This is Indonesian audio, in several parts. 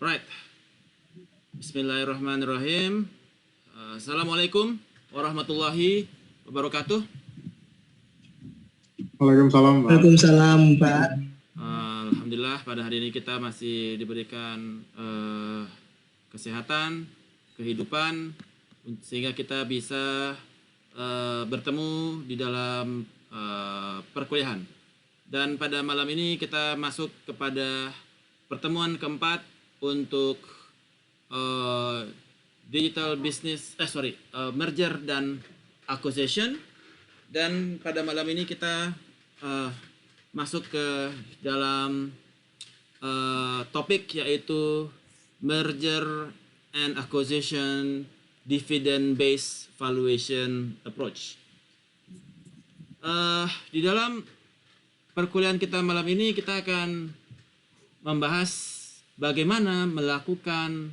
Right. Bismillahirrahmanirrahim. Assalamualaikum warahmatullahi wabarakatuh. Waalaikumsalam, Pak. Waalaikumsalam, Pak. Alhamdulillah pada hari ini kita masih diberikan kesehatan, kehidupan, sehingga kita bisa bertemu di dalam perkuliahan. Dan pada malam ini kita masuk kepada pertemuan keempat untuk digital business, merger dan acquisition. Dan pada malam ini kita masuk ke dalam topik yaitu merger and acquisition dividend based valuation approach. Di dalam perkuliahan kita malam ini kita akan membahas bagaimana melakukan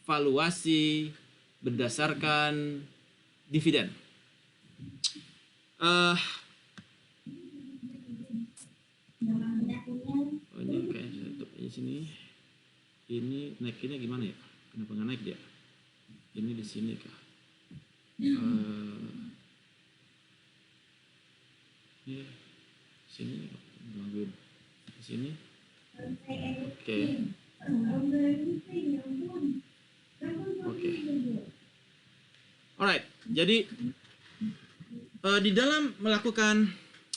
valuasi berdasarkan dividen. Ini kayak tutup di sini. Ini naikinnya gimana ya? Kenapa nggak naik dia? Ini di sini kah? Ini sini gangguin. Di sini. Oke. Alright. Jadi di dalam melakukan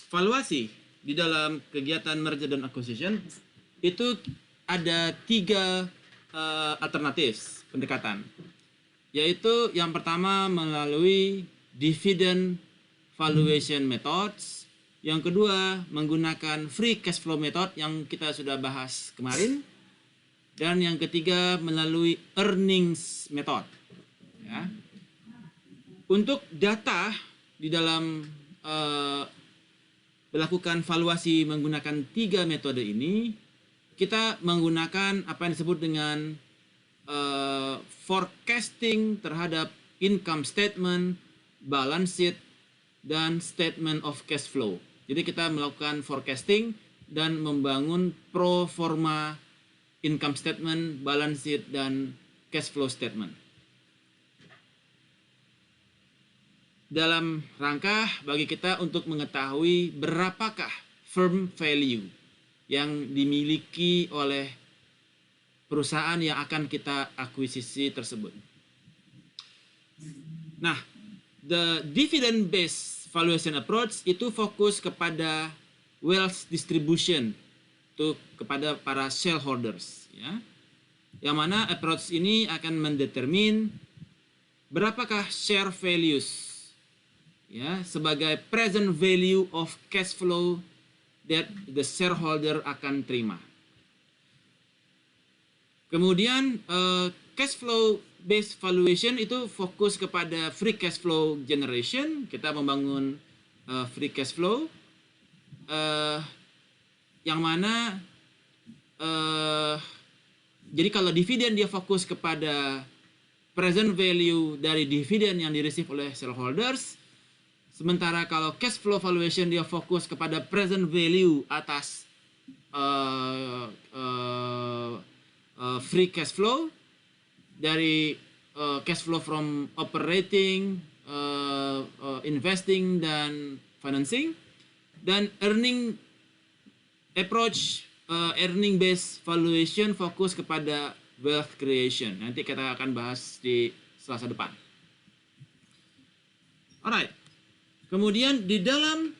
valuasi di dalam kegiatan merger dan acquisition itu ada 3 alternatif pendekatan, yaitu yang pertama melalui dividend valuation methods, yang kedua menggunakan free cash flow method yang kita sudah bahas kemarin, dan yang ketiga melalui earnings method. Ya. Untuk data di dalam melakukan valuasi menggunakan 3 metode ini, kita menggunakan apa yang disebut dengan forecasting terhadap income statement, balance sheet, dan statement of cash flow. Jadi kita melakukan forecasting dan membangun pro forma income statement, balance sheet, dan cash flow statement. Dalam rangka bagi kita untuk mengetahui berapakah firm value yang dimiliki oleh perusahaan yang akan kita akuisisi tersebut. Nah, the dividend based valuation approach itu fokus kepada wealth distribution itu kepada para shareholders, ya. Yang mana approach ini akan mendetermine berapakah share values, ya, sebagai present value of cash flow that the shareholder akan terima. Kemudian cash flow based valuation itu fokus kepada free cash flow generation. Kita membangun free cash flow yang mana jadi kalau dividen dia fokus kepada present value dari dividen yang di-receive oleh shareholders. Sementara kalau cash flow valuation dia fokus kepada present value atas free cash flow dari cash flow from operating, investing, dan financing. Dan earning approach, earning based valuation fokus kepada wealth creation. Nanti kita akan bahas di Selasa depan. Alright. Kemudian di dalam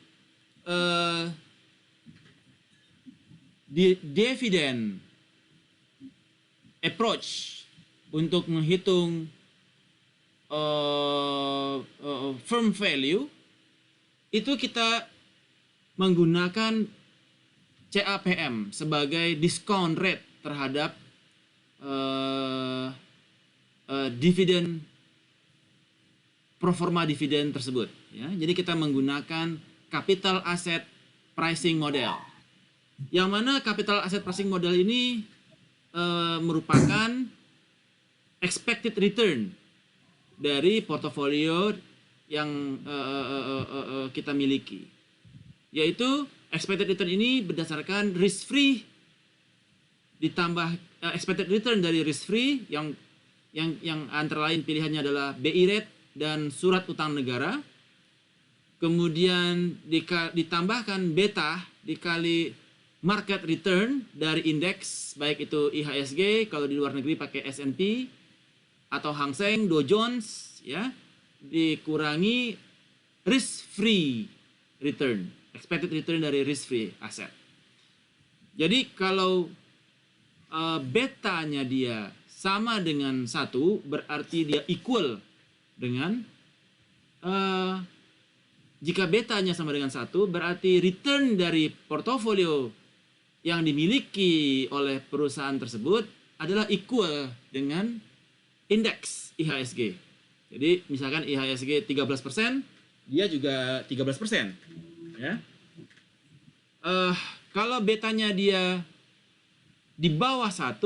dividend approach untuk menghitung firm value itu kita menggunakan CAPM sebagai discount rate terhadap dividen pro forma dividen tersebut, ya. Jadi kita menggunakan capital asset pricing model. Yang mana capital asset pricing model ini merupakan expected return dari portofolio yang kita miliki. Yaitu expected return ini berdasarkan risk free ditambah expected return dari risk free yang antara lain pilihannya adalah BI rate dan surat utang negara. Kemudian ditambahkan beta dikali market return dari indeks, baik itu IHSG kalau di luar negeri pakai S&P atau Hang Seng, Dow Jones, ya, dikurangi risk free return, expected return dari risk free aset. Jadi kalau betanya dia sama dengan 1, berarti dia equal dengan jika betanya sama dengan 1, berarti return dari portofolio yang dimiliki oleh perusahaan tersebut adalah equal dengan indeks IHSG. Jadi misalkan IHSG 13%, dia juga 13%. Ya. Kalau betanya dia di bawah 1,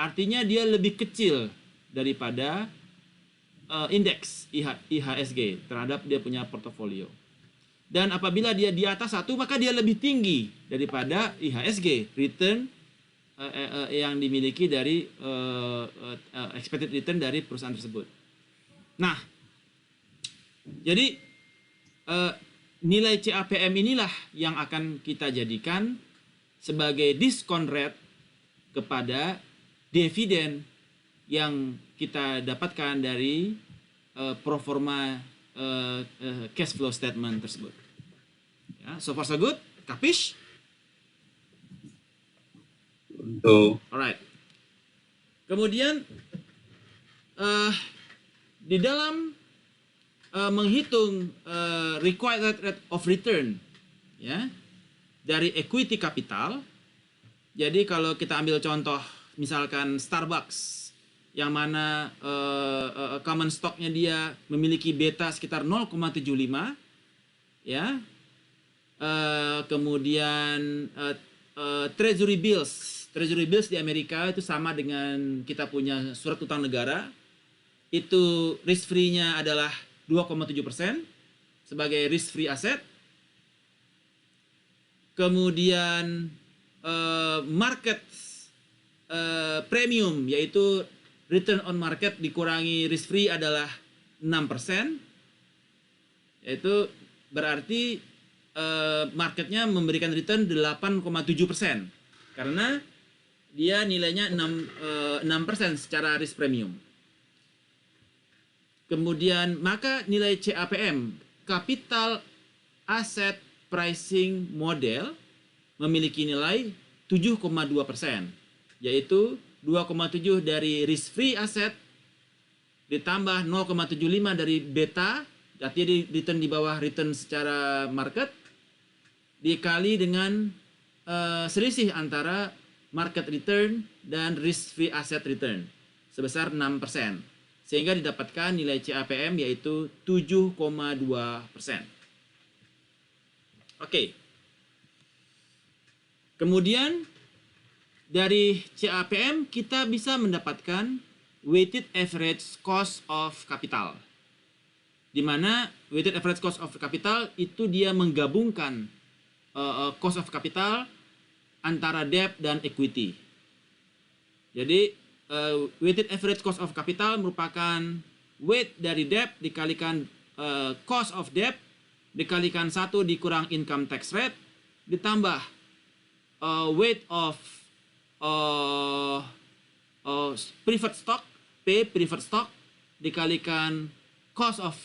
artinya dia lebih kecil daripada indeks IHSG terhadap dia punya portofolio. Dan apabila dia di atas 1, maka dia lebih tinggi daripada IHSG, return yang dimiliki dari expected return dari perusahaan tersebut. Nah, jadi nilai CAPM inilah yang akan kita jadikan sebagai discount rate kepada dividen yang kita dapatkan dari proforma cash flow statement tersebut. Ya, so far so good, kapish? Alright. Kemudian di dalam menghitung required rate of return, ya, dari equity capital. Jadi kalau kita ambil contoh misalkan Starbucks, yang mana common stocknya dia memiliki beta sekitar 0,75, ya. Kemudian treasury bills di Amerika itu sama dengan kita punya surat utang negara, itu risk free-nya adalah 2,7% sebagai risk free asset. Kemudian market premium, yaitu return on market dikurangi risk free adalah 6%, yaitu berarti marketnya memberikan return 8,7% karena dia nilainya 6% secara risk premium. Kemudian maka nilai CAPM, Capital Asset Pricing Model, memiliki nilai 7,2%, yaitu 2,7 dari risk free asset ditambah 0,75 dari beta, artinya return di bawah return secara market, dikali dengan selisih antara market return dan risk free asset return sebesar 6%, sehingga didapatkan nilai CAPM yaitu 7,2%. Oke. Kemudian dari CAPM kita bisa mendapatkan weighted average cost of capital, di mana weighted average cost of capital itu dia menggabungkan cost of capital antara debt dan equity. Jadi weighted average cost of capital merupakan weight dari debt dikalikan cost of debt dikalikan 1 dikurang income tax rate ditambah weight of preferred stock, P preferred stock dikalikan cost of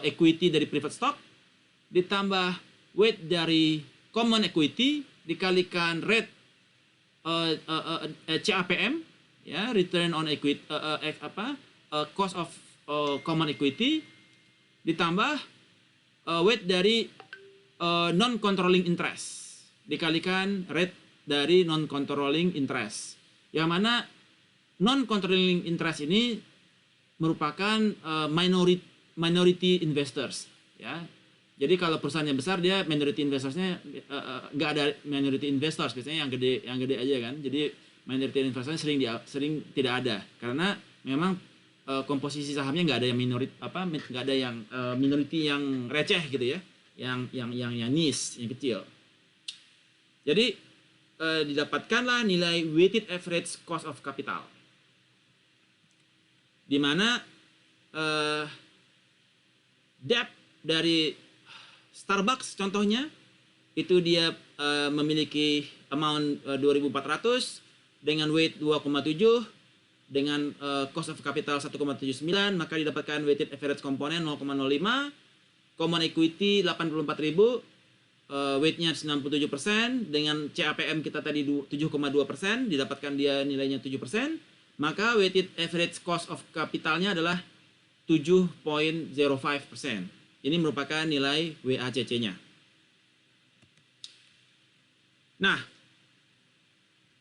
equity dari preferred stock ditambah weight dari common equity dikalikan rate CAPM, ya, return on equity, cost of common equity ditambah weight dari non controlling interest dikalikan rate dari non-controlling interest, yang mana non-controlling interest ini merupakan minority investors, ya. Jadi kalau perusahaannya besar, dia minority investorsnya nggak ada minority investors, biasanya yang gede aja kan. Jadi minority investorsnya sering tidak ada karena memang komposisi sahamnya nggak ada yang nggak ada yang minority yang receh gitu ya, yang niche, yang kecil. Jadi didapatkanlah nilai weighted average cost of capital, di mana debt dari Starbucks contohnya itu dia memiliki amount 2.400 dengan weight 2,7 dengan cost of capital 1,79, maka didapatkan weighted average komponen 0,05, common equity 84.000, weight-nya 97%, dengan CAPM kita tadi 7,2%, didapatkan dia nilainya 7%, maka weighted average cost of capitalnya adalah 7,05%. Ini merupakan nilai WACC-nya. Nah,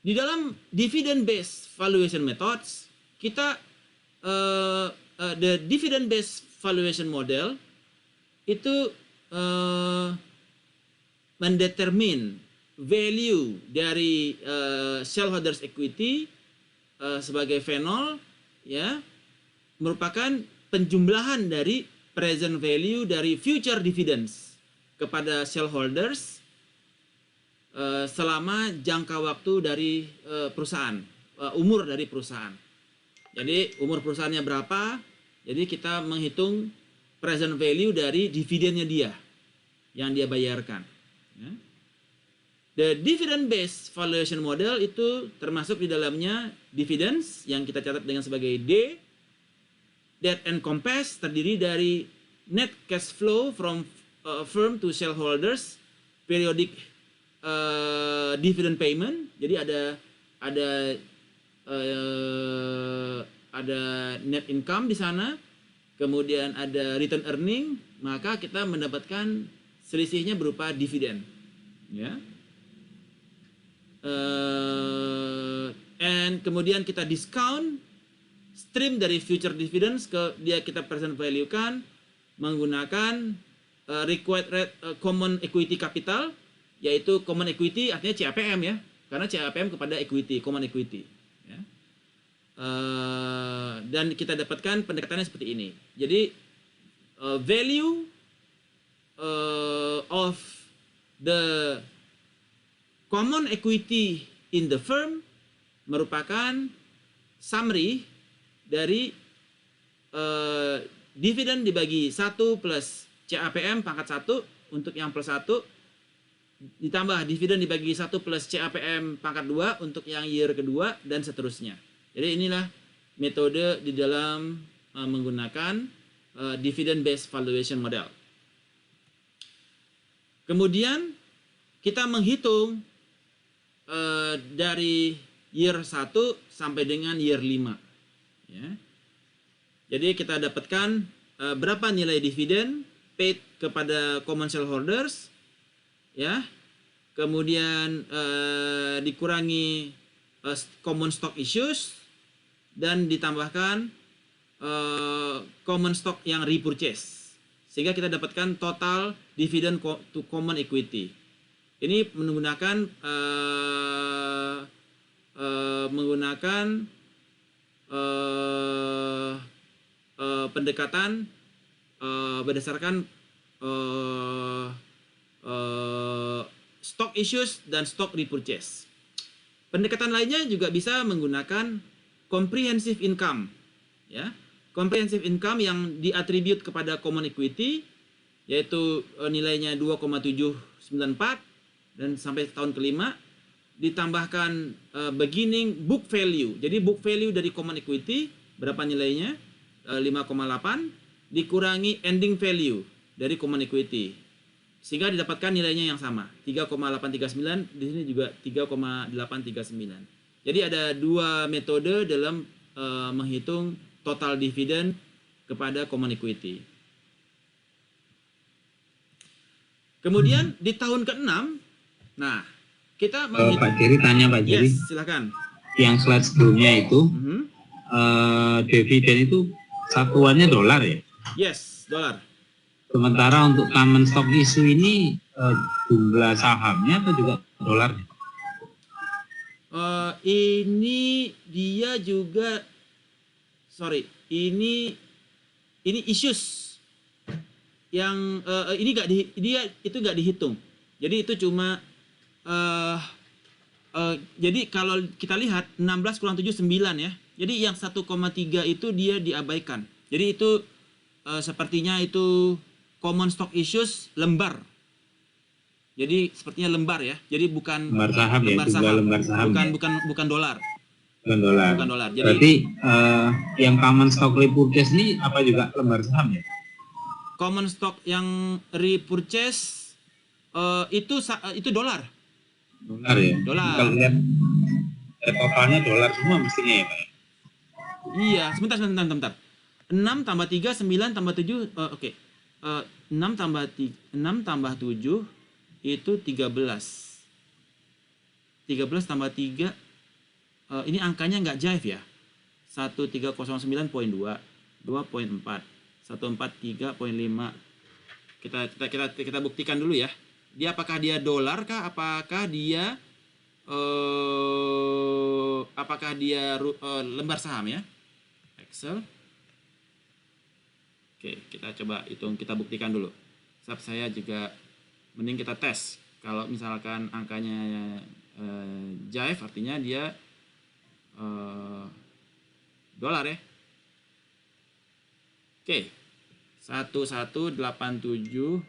di dalam dividend based valuation methods, kita the dividend based valuation model itu mendetermine value dari shareholders equity sebagai V0, ya, merupakan penjumlahan dari present value dari future dividends kepada shareholders selama jangka waktu dari perusahaan, umur dari perusahaan. Jadi umur perusahaannya berapa, jadi kita menghitung present value dari dividennya dia yang dia bayarkan. Ya. The dividend based valuation model itu termasuk di dalamnya dividends yang kita catat dengan sebagai D. That encompass terdiri dari net cash flow from firm to shareholders, periodic dividend payment. Jadi ada net income di sana, kemudian ada return earning, maka kita mendapatkan selisihnya berupa dividen, ya. And kemudian kita discount stream dari future dividends kita present value kan menggunakan required common equity capital, yaitu common equity artinya CAPM, ya, karena CAPM kepada equity, common equity, ya. Dan kita dapatkan pendekatannya seperti ini. Jadi value of the common equity in the firm merupakan summary dari dividen dibagi 1 plus CAPM pangkat 1 untuk yang plus 1, ditambah dividen dibagi 1 plus CAPM pangkat 2 untuk yang year kedua, dan seterusnya. Jadi inilah metode di dalam menggunakan dividend based valuation model. Kemudian kita menghitung dari year 1 sampai dengan year 5, ya. Jadi kita dapatkan berapa nilai dividen paid kepada common shareholders, ya. Kemudian dikurangi common stock issues dan ditambahkan common stock yang repurchase, sehingga kita dapatkan total dividen to common equity. Ini menggunakan pendekatan berdasarkan stock issues dan stock repurchase. Pendekatan lainnya juga bisa menggunakan comprehensive income, ya. Comprehensive income yang diatribute kepada common equity, yaitu nilainya 2,794 dan sampai tahun kelima, ditambahkan beginning book value. Jadi book value dari common equity berapa nilainya? 5,8 dikurangi ending value dari common equity, sehingga didapatkan nilainya yang sama, 3,839. Di sini juga 3,839. Jadi ada dua metode dalam menghitung total dividen kepada common equity. Kemudian di tahun ke-6, nah kita menghitung. Pak Jerry tanya, Pak Jerry. Yes, silakan. Yang slide sebelumnya itu dividen itu satuannya dolar, ya? Yes, dolar. Sementara untuk common stock issue ini jumlah sahamnya atau juga dolarnya? Ini dia juga, ini issues yang ini nggak dihitung. Jadi itu cuma Jadi kalau kita lihat 16 kurang 7 9 ya. Jadi yang 1,3 itu dia diabaikan. Jadi itu sepertinya itu common stock issues lembar. Jadi sepertinya lembar ya. Jadi bukan lembar saham ya, lembar jumlah saham. lembar saham Bukan ya. bukan dolar. Bukan dolar. Bukan dolar. Jadi Berarti yang common stock repurchase ini apa juga lembar saham ya? common stock yang repurchase itu dolar. Dolar ya. Dolar. Kalau lihat totalnya dolar semua mestinya ya Pak. Iya, sebentar. 6 tambah 3, 9 tambah 7, oke. 6 tambah 7 itu 13. 13 tambah 3, ini angkanya nggak jive ya. 1309,2, 2,4, 143,5. Kita buktikan dulu ya. Apakah dia dolar kah? Apakah dia lembar saham ya? Excel. Oke, kita coba hitung, kita buktikan dulu. Sebab saya juga mending kita tes. Kalau misalkan angkanya jive, artinya dia dolar ya. Oke, 1187,6,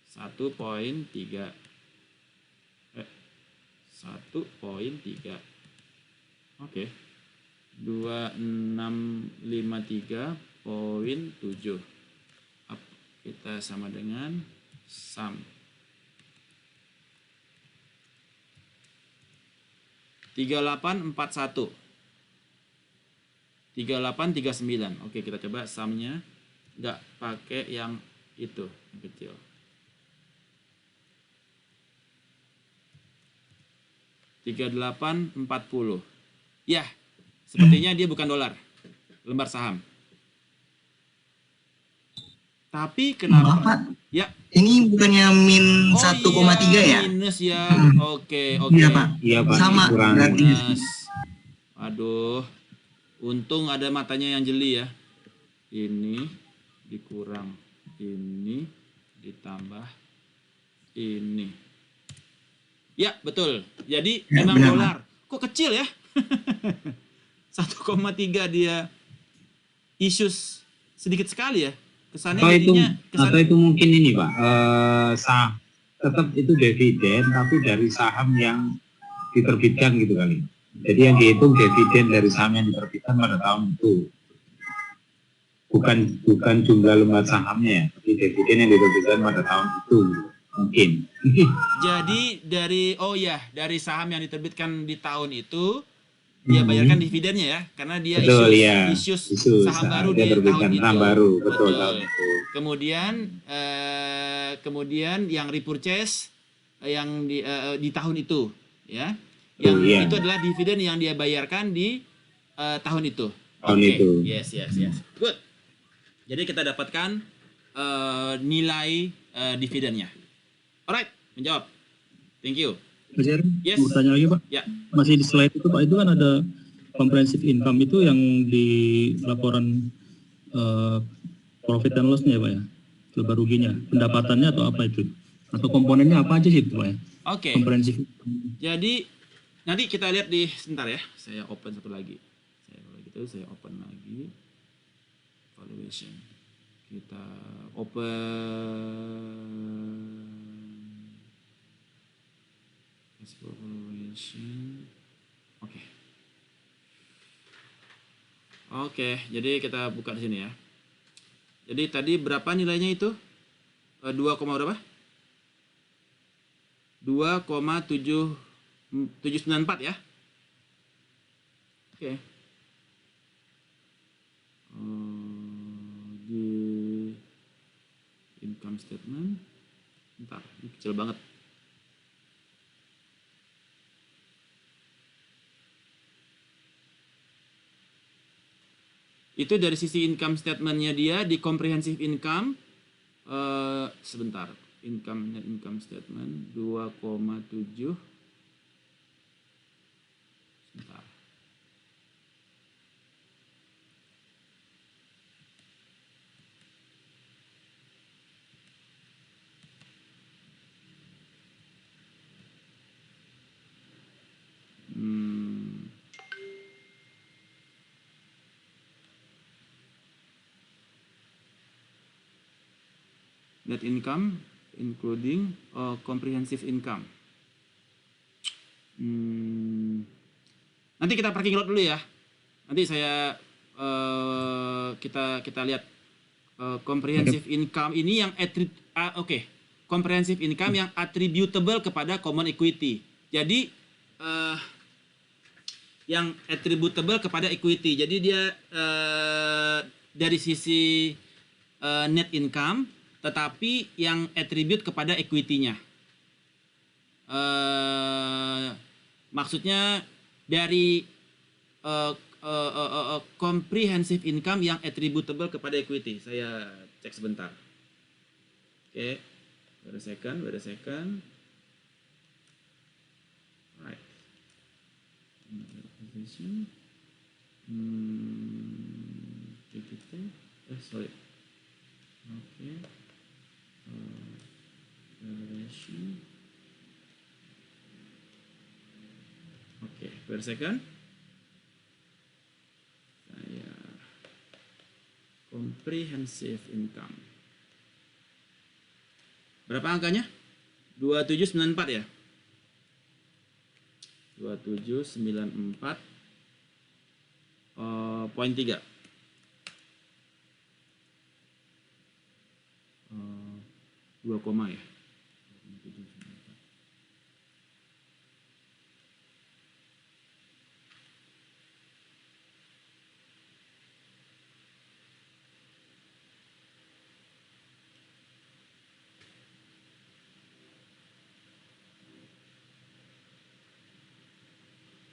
1,3, 1,3. Oke. 2653,7. Kita sama dengan sum 3841, 3839. Oke, kita coba sumnya, nggak pakai yang itu yang kecil. $3840. Ya, sepertinya dia bukan dolar, lembar saham. Tapi kenapa? Bapak, Ya. ini bukannya min 1,3 ya? Minus ya. Oke. Iya Pak. Iya Pak. Sama berarti. Minus. Aduh. Untung ada matanya yang jeli ya. Ini dikurang ini ditambah ini. Ya, betul. Jadi Ya, memang benar. dolar. Kok kecil ya? 1,3 dia issues sedikit sekali ya. Kesannya atau itu mungkin ini Pak, tetap itu dividen tapi dari saham yang diterbitkan gitu kali. Jadi yang dihitung dividen dari saham yang diterbitkan pada tahun itu, bukan jumlah lembar sahamnya ya, tapi dividen yang diterbitkan pada tahun itu mungkin. Jadi dari saham yang diterbitkan di tahun itu dia bayarkan dividennya ya, karena dia betul, issues saham baru di tahun itu. Betul. Tahun itu. Kemudian yang repurchase yang di tahun itu ya. Itu adalah dividen yang dia bayarkan di tahun itu. Itu. Yes. Good. Jadi kita dapatkan nilai dividennya. Alright, menjawab. Thank you. Mas Eri, Yes. mau tanya lagi Pak? Ya. Masih di slide itu Pak, itu kan ada comprehensive income itu yang di laporan profit and loss-nya ya Pak ya? Laba ruginya, pendapatannya atau apa itu? Atau komponennya apa aja sih itu Pak ya? Oke. Comprehensive. Jadi nanti kita lihat sebentar ya. Saya open satu lagi. Saya open lagi. Valuation. Kita open valuation. Oke, jadi kita buka di sini ya. Jadi tadi berapa nilainya itu? 2, berapa? 2,794 ya. Oke. Di income statement. Bentar, ini kecil banget. Itu dari sisi income statement-nya dia di comprehensive income. Sebentar, income statement 2,7. Sebentar. Net income including comprehensive income. Nanti kita parking lot dulu ya. Nanti saya kita lihat comprehensive income ini yang comprehensive income yang attributable kepada common equity. Jadi yang attributable kepada equity. Jadi dia dari sisi net income, tetapi yang attribute kepada equity-nya. Maksudnya dari comprehensive income yang attributable kepada equity. Saya cek sebentar. Oke, wait a second. Right. Sorry. Oke. Oke, wait a second. Saya comprehensive income. Berapa angkanya? 2794 ya? 2794 poin 3. 2 koma ya.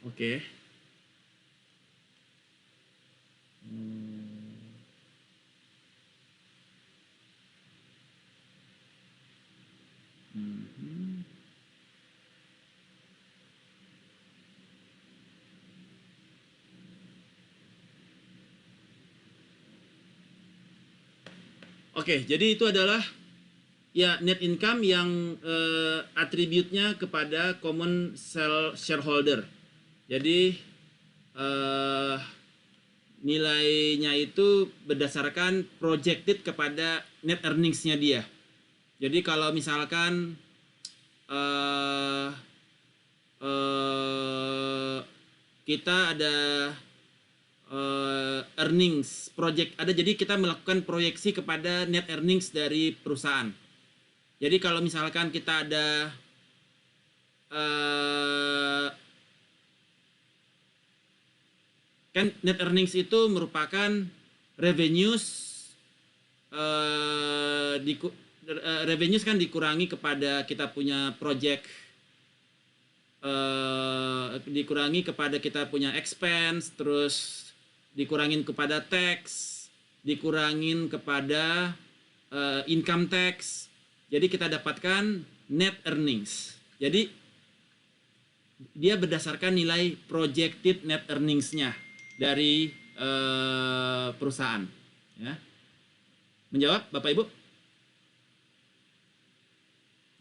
Oke. Oke, jadi itu adalah ya net income yang atributnya kepada common shareholder. Jadi nilainya itu berdasarkan projected kepada net earnings-nya dia. Jadi kalau misalkan kita ada earnings project ada, jadi kita melakukan proyeksi kepada net earnings dari perusahaan. Jadi kalau misalkan kita ada kan net earnings itu merupakan revenues revenues kan dikurangi kepada kita punya project, dikurangi kepada kita punya expense, terus dikurangin kepada tax, dikurangin kepada income tax. Jadi kita dapatkan net earnings. Jadi dia berdasarkan nilai projected net earnings-nya dari perusahaan. Ya. Menjawab Bapak Ibu?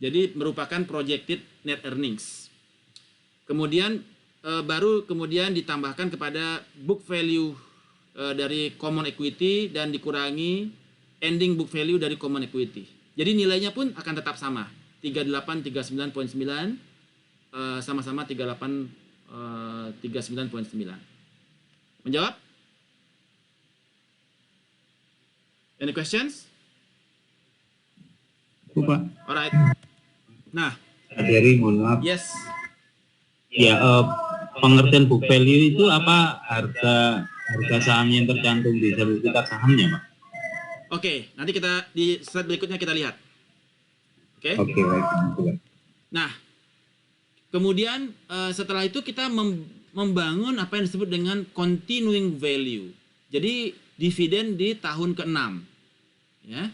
Jadi merupakan projected net earnings. Kemudian baru kemudian ditambahkan kepada book value dari common equity dan dikurangi ending book value dari common equity. Jadi nilainya pun akan tetap sama, 3839.9 sama-sama 39.9. Menjawab? Any questions? Pak. Alright. Nah, Dari mohon maaf. yes. Ya, pengertian book value itu apa? Harga saham yang tercantum di sertifikat sahamnya, Pak? Oke, nanti kita di slide berikutnya kita lihat. Oke. Oke, baik. Nah, kemudian setelah itu kita membangun apa yang disebut dengan continuing value. Jadi dividen di tahun ke-6. Ya.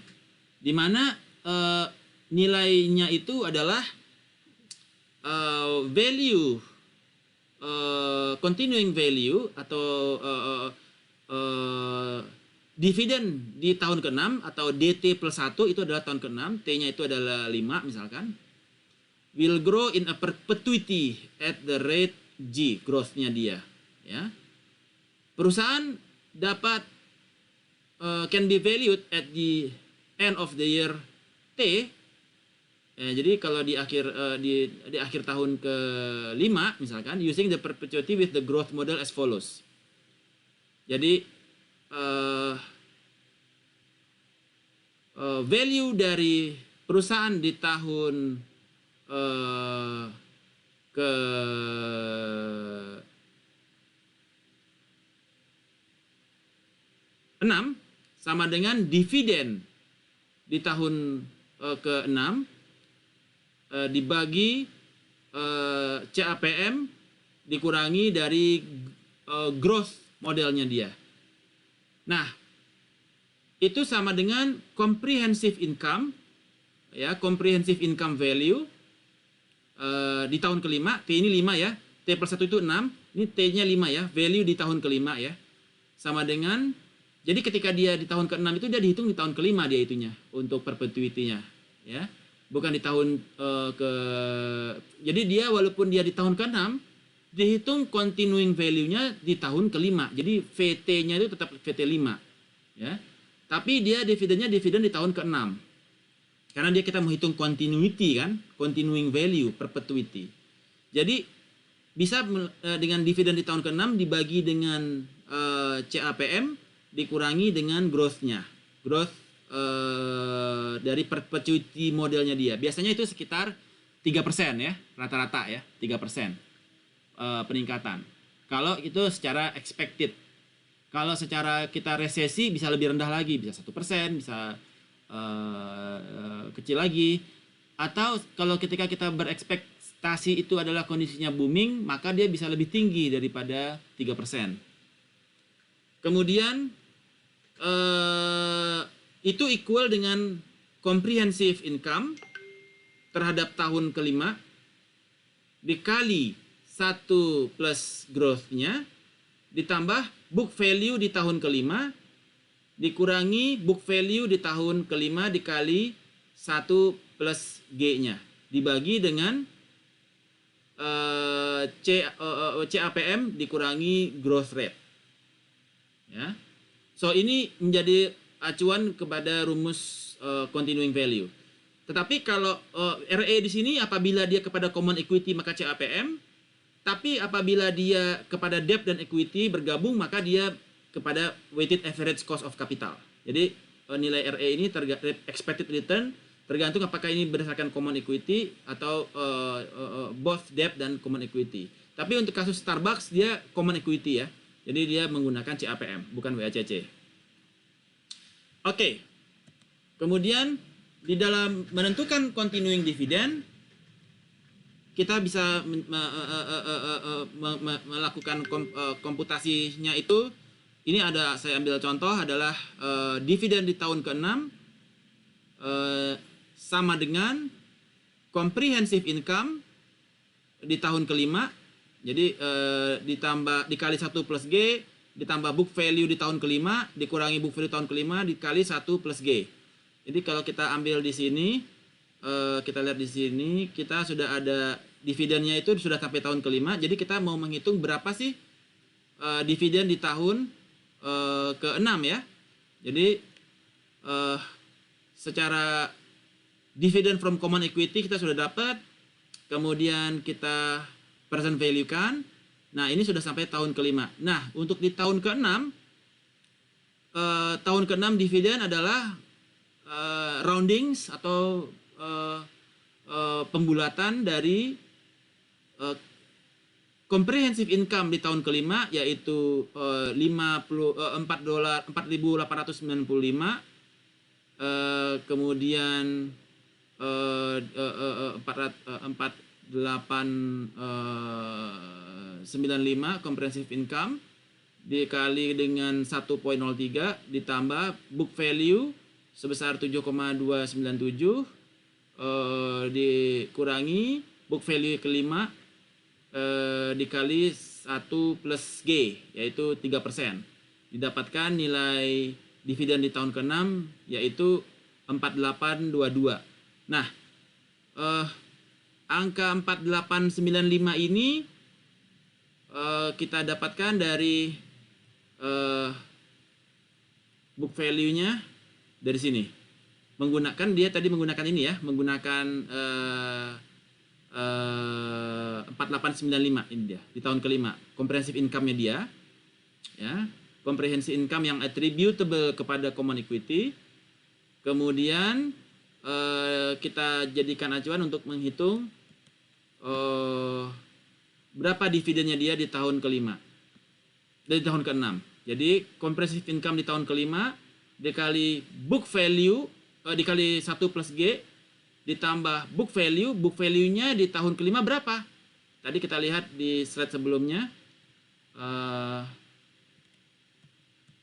Di mana nilainya itu adalah value continuing value atau dividen di tahun ke-6 atau DT plus 1 itu adalah tahun ke-6, T-nya itu adalah 5 misalkan, will grow in a perpetuity at the rate G, growth-nya dia. Ya. Perusahaan dapat can be valued at the end of the year T Jadi kalau di akhir di akhir tahun ke-5 misalkan, using the perpetuity with the growth model as follows. Jadi value dari perusahaan di tahun ke 6 sama dengan dividen di tahun ke-6 dibagi CAPM dikurangi dari growth modelnya dia. Nah, itu sama dengan comprehensive income, ya, comprehensive income value di tahun kelima. T ini 5 ya, T plus 1 itu 6, ini T-nya 5 ya, value di tahun kelima ya. Sama dengan, jadi ketika dia di tahun ke-6 itu dia dihitung di tahun kelima dia itunya, untuk perpetuity-nya, ya. Bukan di tahun jadi dia walaupun dia di tahun ke-6, dihitung continuing value-nya di tahun kelima. Jadi VT-nya itu tetap VT 5, ya. Tapi dia dividennya dividen di tahun ke-6. Karena dia kita menghitung continuity kan, continuing value, perpetuity. Jadi bisa dengan dividen di tahun ke-6 dibagi dengan CAPM dikurangi dengan growth-nya. Growth dari perpetuity modelnya dia. Biasanya itu sekitar 3% ya, rata-rata ya, 3% peningkatan. Kalau itu secara expected. Kalau secara kita resesi bisa lebih rendah lagi, bisa 1%, bisa kecil lagi. Atau kalau ketika kita berekspektasi itu adalah kondisinya booming, maka dia bisa lebih tinggi daripada 3%. Kemudian itu equal dengan comprehensive income terhadap tahun kelima dikali 1 plus growth-nya ditambah book value di tahun kelima dikurangi book value di tahun kelima dikali 1 plus G-nya dibagi dengan CAPM dikurangi growth rate. Ya. So ini menjadi acuan kepada rumus continuing value. Tetapi kalau RE di sini apabila dia kepada common equity maka CAPM, tapi apabila dia kepada debt dan equity bergabung maka dia kepada weighted average cost of capital. Jadi nilai RE ini expected return tergantung apakah ini berdasarkan common equity atau both debt dan common equity. Tapi untuk kasus Starbucks dia common equity ya. Jadi dia menggunakan CAPM bukan WACC. Oke. Kemudian di dalam menentukan continuing dividend kita bisa melakukan komputasinya itu. Ini ada saya ambil contoh adalah dividen di tahun ke-6 sama dengan comprehensive income di tahun kelima. Jadi dikali 1 plus G ditambah book value di tahun kelima dikurangi book value tahun kelima dikali 1 plus G. Jadi kalau kita ambil di sini kita lihat di sini kita sudah ada dividennya itu sudah sampai tahun kelima. Jadi kita mau menghitung berapa sih dividen di tahun ke-6 ya. Jadi secara dividen from common equity kita sudah dapat. Kemudian kita present value kan. Nah, ini sudah sampai tahun kelima. Nah, untuk di tahun ke-6 tahun ke-6 dividen adalah roundings atau pembulatan dari comprehensive income di tahun kelima yaitu $4.895 kemudian 4895 comprehensive income dikali dengan 1.03 ditambah book value sebesar 7,297 dikurangi book value kelima dikali 1 plus G yaitu 3%. Didapatkan nilai dividen di tahun ke-6 yaitu 4822. Nah, angka 4895 ini kita dapatkan dari book value-nya dari sini. menggunakan dia tadi menggunakan ini ya, menggunakan 4895 ini dia di tahun kelima. Comprehensive income-nya dia ya, comprehensive income yang attributable kepada common equity. Kemudian kita jadikan acuan untuk menghitung berapa dividennya dia di tahun kelima, dari tahun keenam. Jadi comprehensive income di tahun kelima dikali book value dikali 1 plus G ditambah book value-nya di tahun kelima berapa? Tadi kita lihat di slide sebelumnya,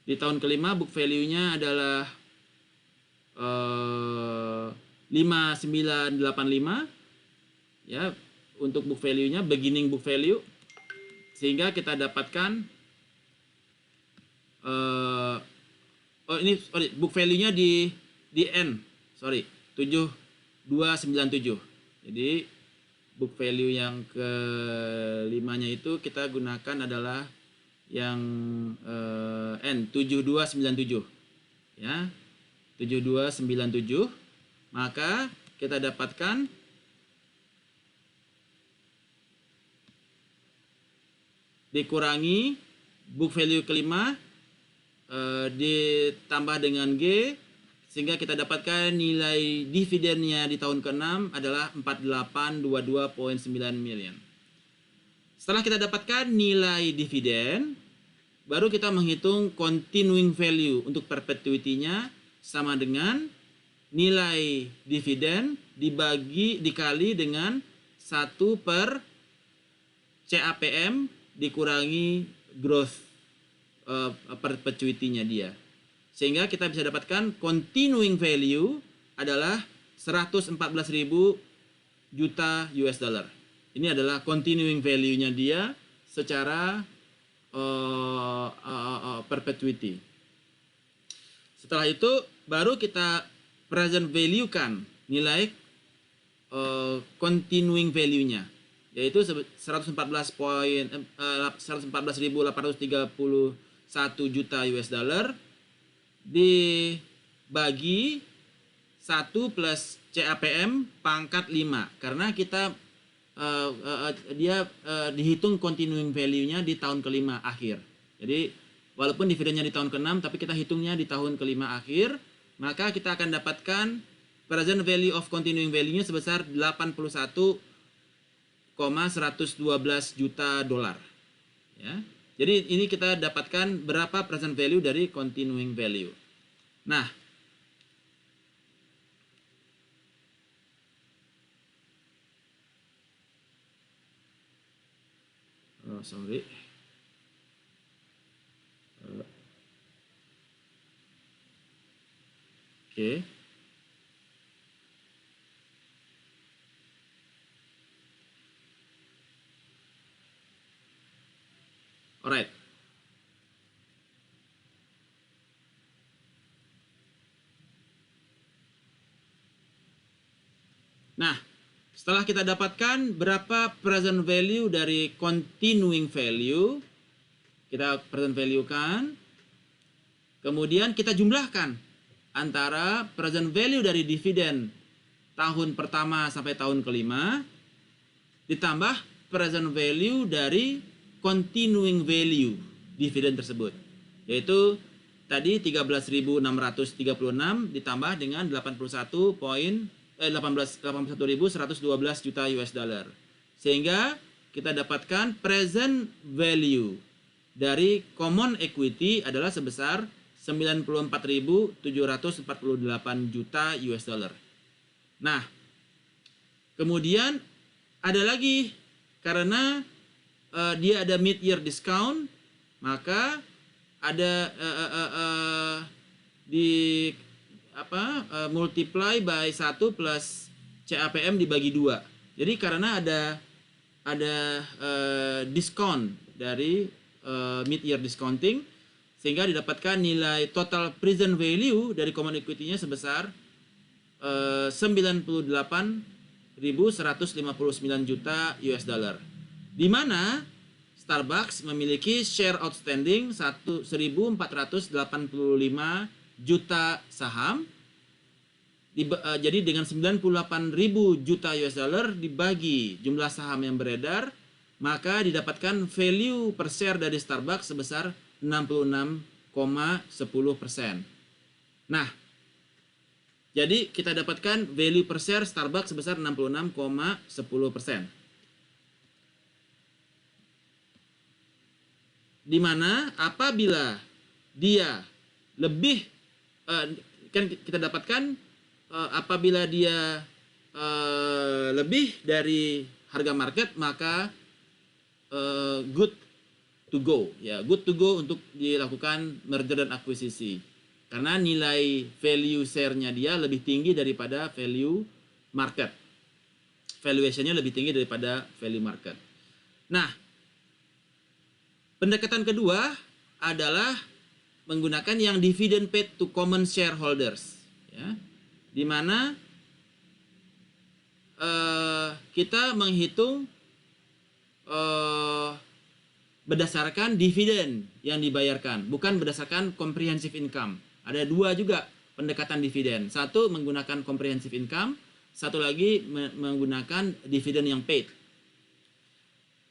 di tahun kelima book value-nya adalah 5985 ya, untuk book value-nya, beginning book value, sehingga kita dapatkan book value-nya di N, 7297. Jadi book value yang kelimanya itu kita gunakan adalah yang N 7297 ya, 7297. Maka kita dapatkan dikurangi book value kelima ditambah dengan G, sehingga kita dapatkan nilai dividennya di tahun ke-6 adalah 4822.9 million. Setelah kita dapatkan nilai dividen, baru kita menghitung continuing value untuk perpetuity-nya, sama dengan nilai dividen dikali dengan 1 per CAPM dikurangi growth perpetuity-nya dia. Sehingga kita bisa dapatkan continuing value adalah 114.000 juta US dollar. Ini adalah continuing value-nya dia secara perpetuity. Setelah itu baru kita present value-kan nilai continuing value-nya, yaitu 114.831 juta US dollar dibagi 1 plus CAPM pangkat 5, karena kita dihitung continuing value-nya di tahun kelima akhir. Jadi walaupun dividennya di tahun ke-6, tapi kita hitungnya di tahun kelima akhir, maka kita akan dapatkan present value of continuing value-nya sebesar 81,112 juta dolar. Ya. Jadi ini kita dapatkan berapa present value dari continuing value. Nah, sorry. Oke. Alright. Nah, setelah kita dapatkan berapa present value dari continuing value, kita present value kan, kemudian kita jumlahkan antara present value dari dividen tahun pertama sampai tahun kelima ditambah present value dari continuing value dividen tersebut, yaitu tadi 13.636 ditambah dengan 81.112 juta US dollar, sehingga kita dapatkan present value dari common equity adalah sebesar 94.748 juta US dollar. Nah, kemudian ada lagi, karena dia ada mid year discount, maka ada multiply by 1 plus CAPM dibagi 2. Jadi karena ada diskon dari mid year discounting, sehingga didapatkan nilai total present value dari common equity-nya sebesar 98.159 juta US dollar. Di mana Starbucks memiliki share outstanding 1.485 juta saham, Jadi dengan 98.000 juta US dollar dibagi jumlah saham yang beredar, maka didapatkan value per share dari Starbucks sebesar 66,10%. Nah, jadi kita dapatkan value per share Starbucks sebesar 66,10%. Di mana apabila dia lebih kan kita dapatkan apabila dia lebih dari harga market, maka good to go ya, good to go untuk dilakukan merger dan akuisisi, karena nilai value share-nya dia lebih tinggi daripada value market, valuation-nya lebih tinggi daripada value market. Nah, pendekatan kedua adalah menggunakan yang dividend paid to common shareholders, ya, di mana kita menghitung berdasarkan dividen yang dibayarkan, bukan berdasarkan comprehensive income. Ada dua juga pendekatan dividen. Satu menggunakan comprehensive income, satu lagi menggunakan dividen yang paid.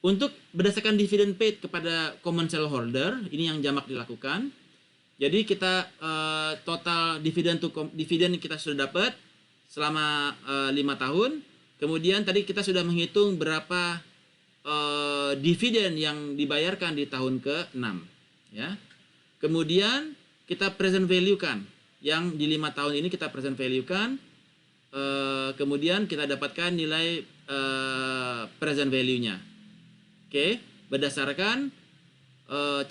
Untuk berdasarkan dividen paid kepada common shareholder, ini yang jamak dilakukan. Jadi kita total dividen kita sudah dapat selama 5 tahun. Kemudian tadi kita sudah menghitung berapa dividen yang dibayarkan di tahun ke-6, ya. Kemudian kita present value kan, yang di 5 tahun ini kita present value kan. Kemudian kita dapatkan nilai present value-nya. Oke, berdasarkan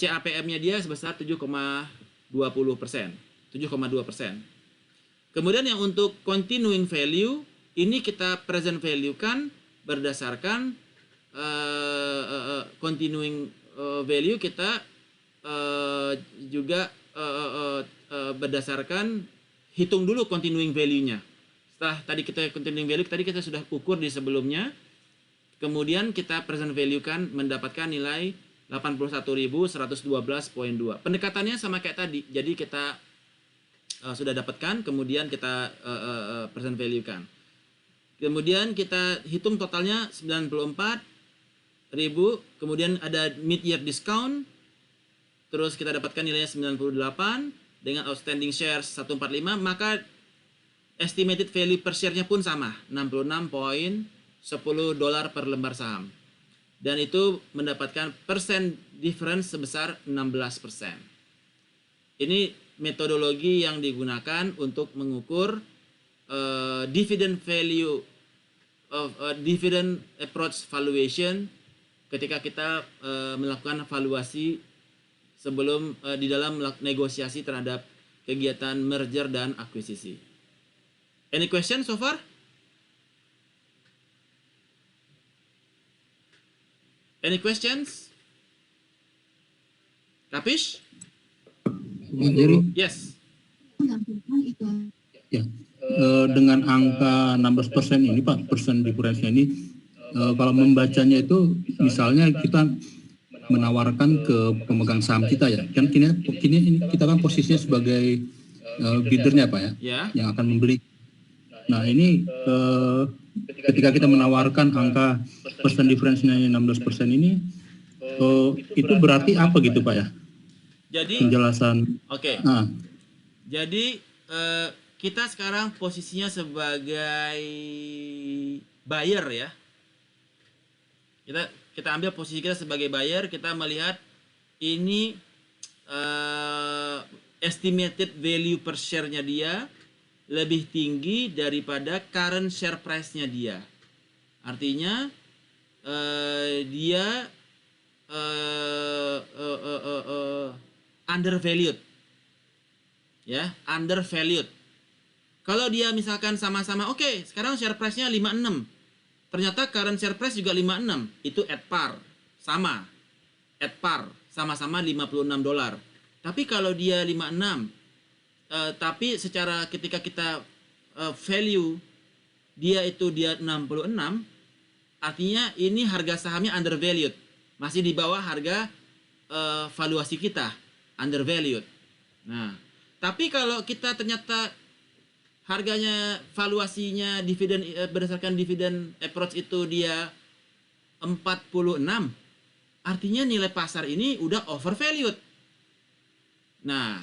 CAPM-nya dia sebesar 7,20%, 7,2%. Kemudian yang untuk continuing value ini kita present value kan berdasarkan continuing value kita juga berdasarkan hitung dulu continuing value-nya. Setelah tadi kita continuing value tadi kita sudah ukur di sebelumnya. Kemudian kita present value kan mendapatkan nilai 81.112,2. Pendekatannya sama kayak tadi. Jadi kita sudah dapatkan, kemudian kita present value kan. Kemudian kita hitung totalnya 94.000, kemudian ada mid-year discount, terus kita dapatkan nilainya 98 dengan outstanding shares 145, maka estimated value per share-nya pun sama, $66.10 per lembar saham. Dan itu mendapatkan persen difference sebesar 16%. Ini metodologi yang digunakan untuk mengukur dividend value of dividend approach valuation ketika kita melakukan valuasi sebelum di dalam negosiasi terhadap kegiatan merger dan akuisisi. Any question so far? Any questions? Kapish? Jadi, Yes. ya, dengan angka 16% ini Pak, persen diferensinya ini, kalau membacanya itu misalnya kita menawarkan ke pemegang saham kita ya, kan kini kita kan posisinya sebagai biddernya Pak ya, Ya. yang akan membeli. Nah ini ketika kita menawarkan angka persen diferensinya 16% ini, itu berarti apa gitu Pak ya? Jadi, Penjelasan. oke. Nah, Jadi kita sekarang posisinya sebagai buyer ya. Kita ambil posisi kita sebagai buyer, kita melihat ini estimated value per share-nya dia lebih tinggi daripada current share price-nya dia. Artinya dia undervalued. Ya, undervalued. Kalau dia misalkan sama-sama oke, sekarang share price-nya 56. Ternyata current share price juga 56. Itu at par. Sama. At par, sama-sama $56. Tapi kalau dia 56, tapi secara ketika kita value dia 66, artinya ini harga sahamnya undervalued. Masih di bawah harga valuasi kita, undervalued. Nah, tapi kalau kita ternyata harganya valuasinya dividen berdasarkan dividen approach itu dia 46, artinya nilai pasar ini udah overvalued. Nah,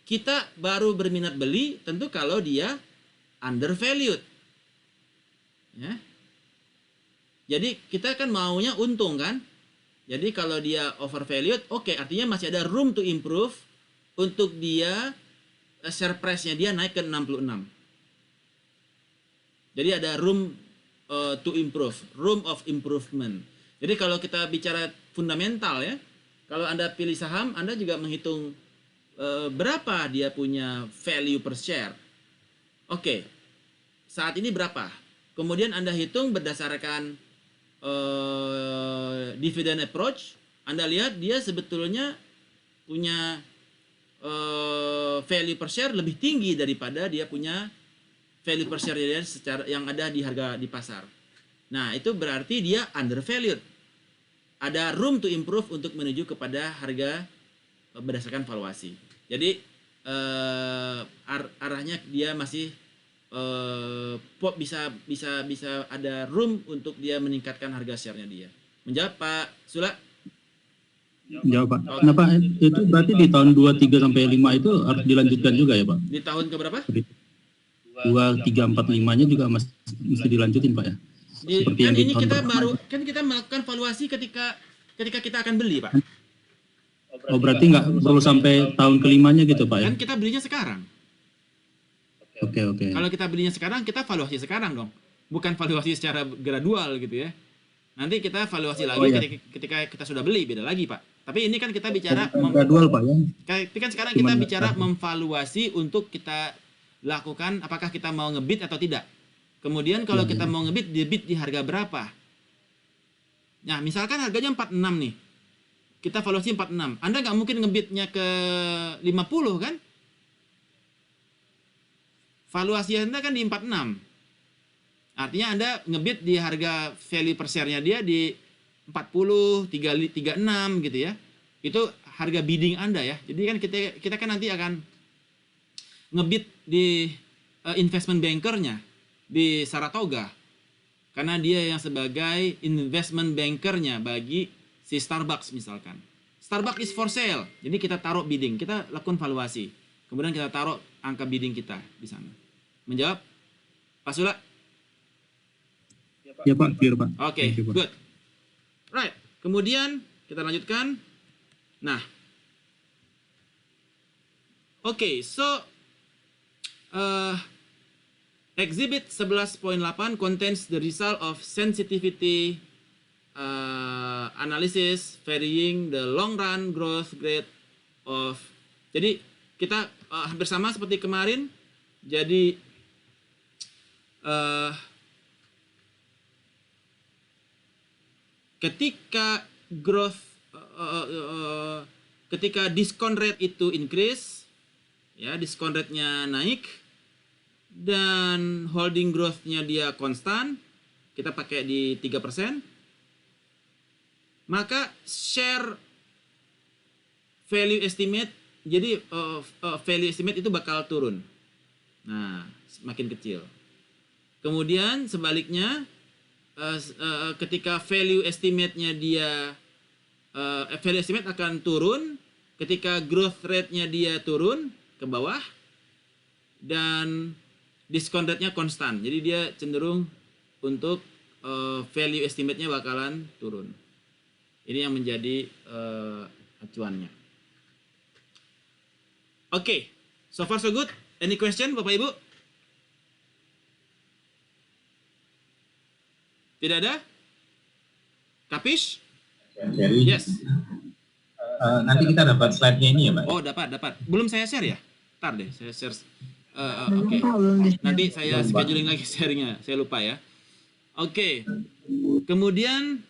kita baru berminat beli tentu kalau dia undervalued. Ya. Jadi kita kan maunya untung kan? Jadi kalau dia overvalued, oke, artinya masih ada room to improve untuk dia share price-nya dia naik ke 66. Jadi ada room to improve, room of improvement. Jadi kalau kita bicara fundamental ya, kalau Anda pilih saham, Anda juga menghitung berapa dia punya value per share. Oke, saat ini berapa? Kemudian Anda hitung berdasarkan dividend approach. Anda lihat dia sebetulnya punya value per share lebih tinggi daripada dia punya value per share dia secara yang ada di harga di pasar. Nah, itu berarti dia undervalued. Ada room to improve untuk menuju kepada harga berdasarkan valuasi. Jadi arahnya dia masih bisa ada room untuk dia meningkatkan harga share-nya dia. Menjawab Pak Sula? Jawab Pak. Kenapa itu berarti di tahun 23 sampai 5 itu harus dilanjutkan juga ya Pak? Di tahun keberapa? 2, 3, 4, 5-nya juga mesti dilanjutin Pak ya. Seperti Kan yang di ini tahun kita pertama. baru kan kita melakukan valuasi ketika kita akan beli Pak. Oh berarti nggak perlu sampai tahun kelimanya gitu Pak ya? Kan kita belinya sekarang. Oke. Kalau kita belinya sekarang, kita valuasi sekarang dong. Bukan valuasi secara gradual gitu ya. Nanti kita valuasi lagi iya. ketika kita sudah beli, beda lagi Pak. Tapi ini kan kita bicara Gradual Pak ya. Tapi kan sekarang kita bicara memvaluasi untuk kita lakukan apakah kita mau ngebit atau tidak. Kemudian kalau kita mau ngebit, debit di harga berapa? Nah, misalkan harganya 46 nih. Kita valuasi 46. Anda nggak mungkin ngebitnya ke 50 kan? Valuasi Anda kan di 46. Artinya Anda ngebit di harga value per share-nya dia di 40, 36 gitu ya. Itu harga bidding Anda ya. Jadi kan kita kan nanti akan ngebit di investment bankernya di Saratoga. Karena dia yang sebagai investment bankernya bagi si Starbucks misalkan. Starbucks is for sale. Jadi kita taruh bidding, kita lakukan valuasi. Kemudian kita taruh angka bidding kita di sana. Menjawab? Pak Sula? Ya Pak, clear Pak. Oke, Thank you, Pak. good. Right. Kemudian kita lanjutkan. Nah. Oke, so Exhibit 11.8 contains the result of sensitivity analysis varying the long run growth rate of. Jadi kita hampir sama seperti kemarin. Jadi ketika growth ketika discount rate itu increase, ya discount rate-nya naik dan holding growth-nya dia konstan, kita pakai di 3%, maka share value estimate, jadi value estimate itu bakal turun. Nah, semakin kecil. Kemudian sebaliknya, ketika value estimate-nya dia value estimate akan turun ketika growth rate-nya dia turun ke bawah dan discount rate-nya konstan. Jadi dia cenderung untuk value estimate-nya bakalan turun. Ini yang menjadi acuannya. Oke, so far so good. Any question Bapak Ibu? Tidak ada? Kapis? Jadi Yes. nanti kita dapat slide-nya ini ya Pak? Oh, dapat. Belum saya share ya? Ntar deh, saya share. Oke. Nanti saya scheduling lagi sharingnya. Saya lupa ya. Oke. Kemudian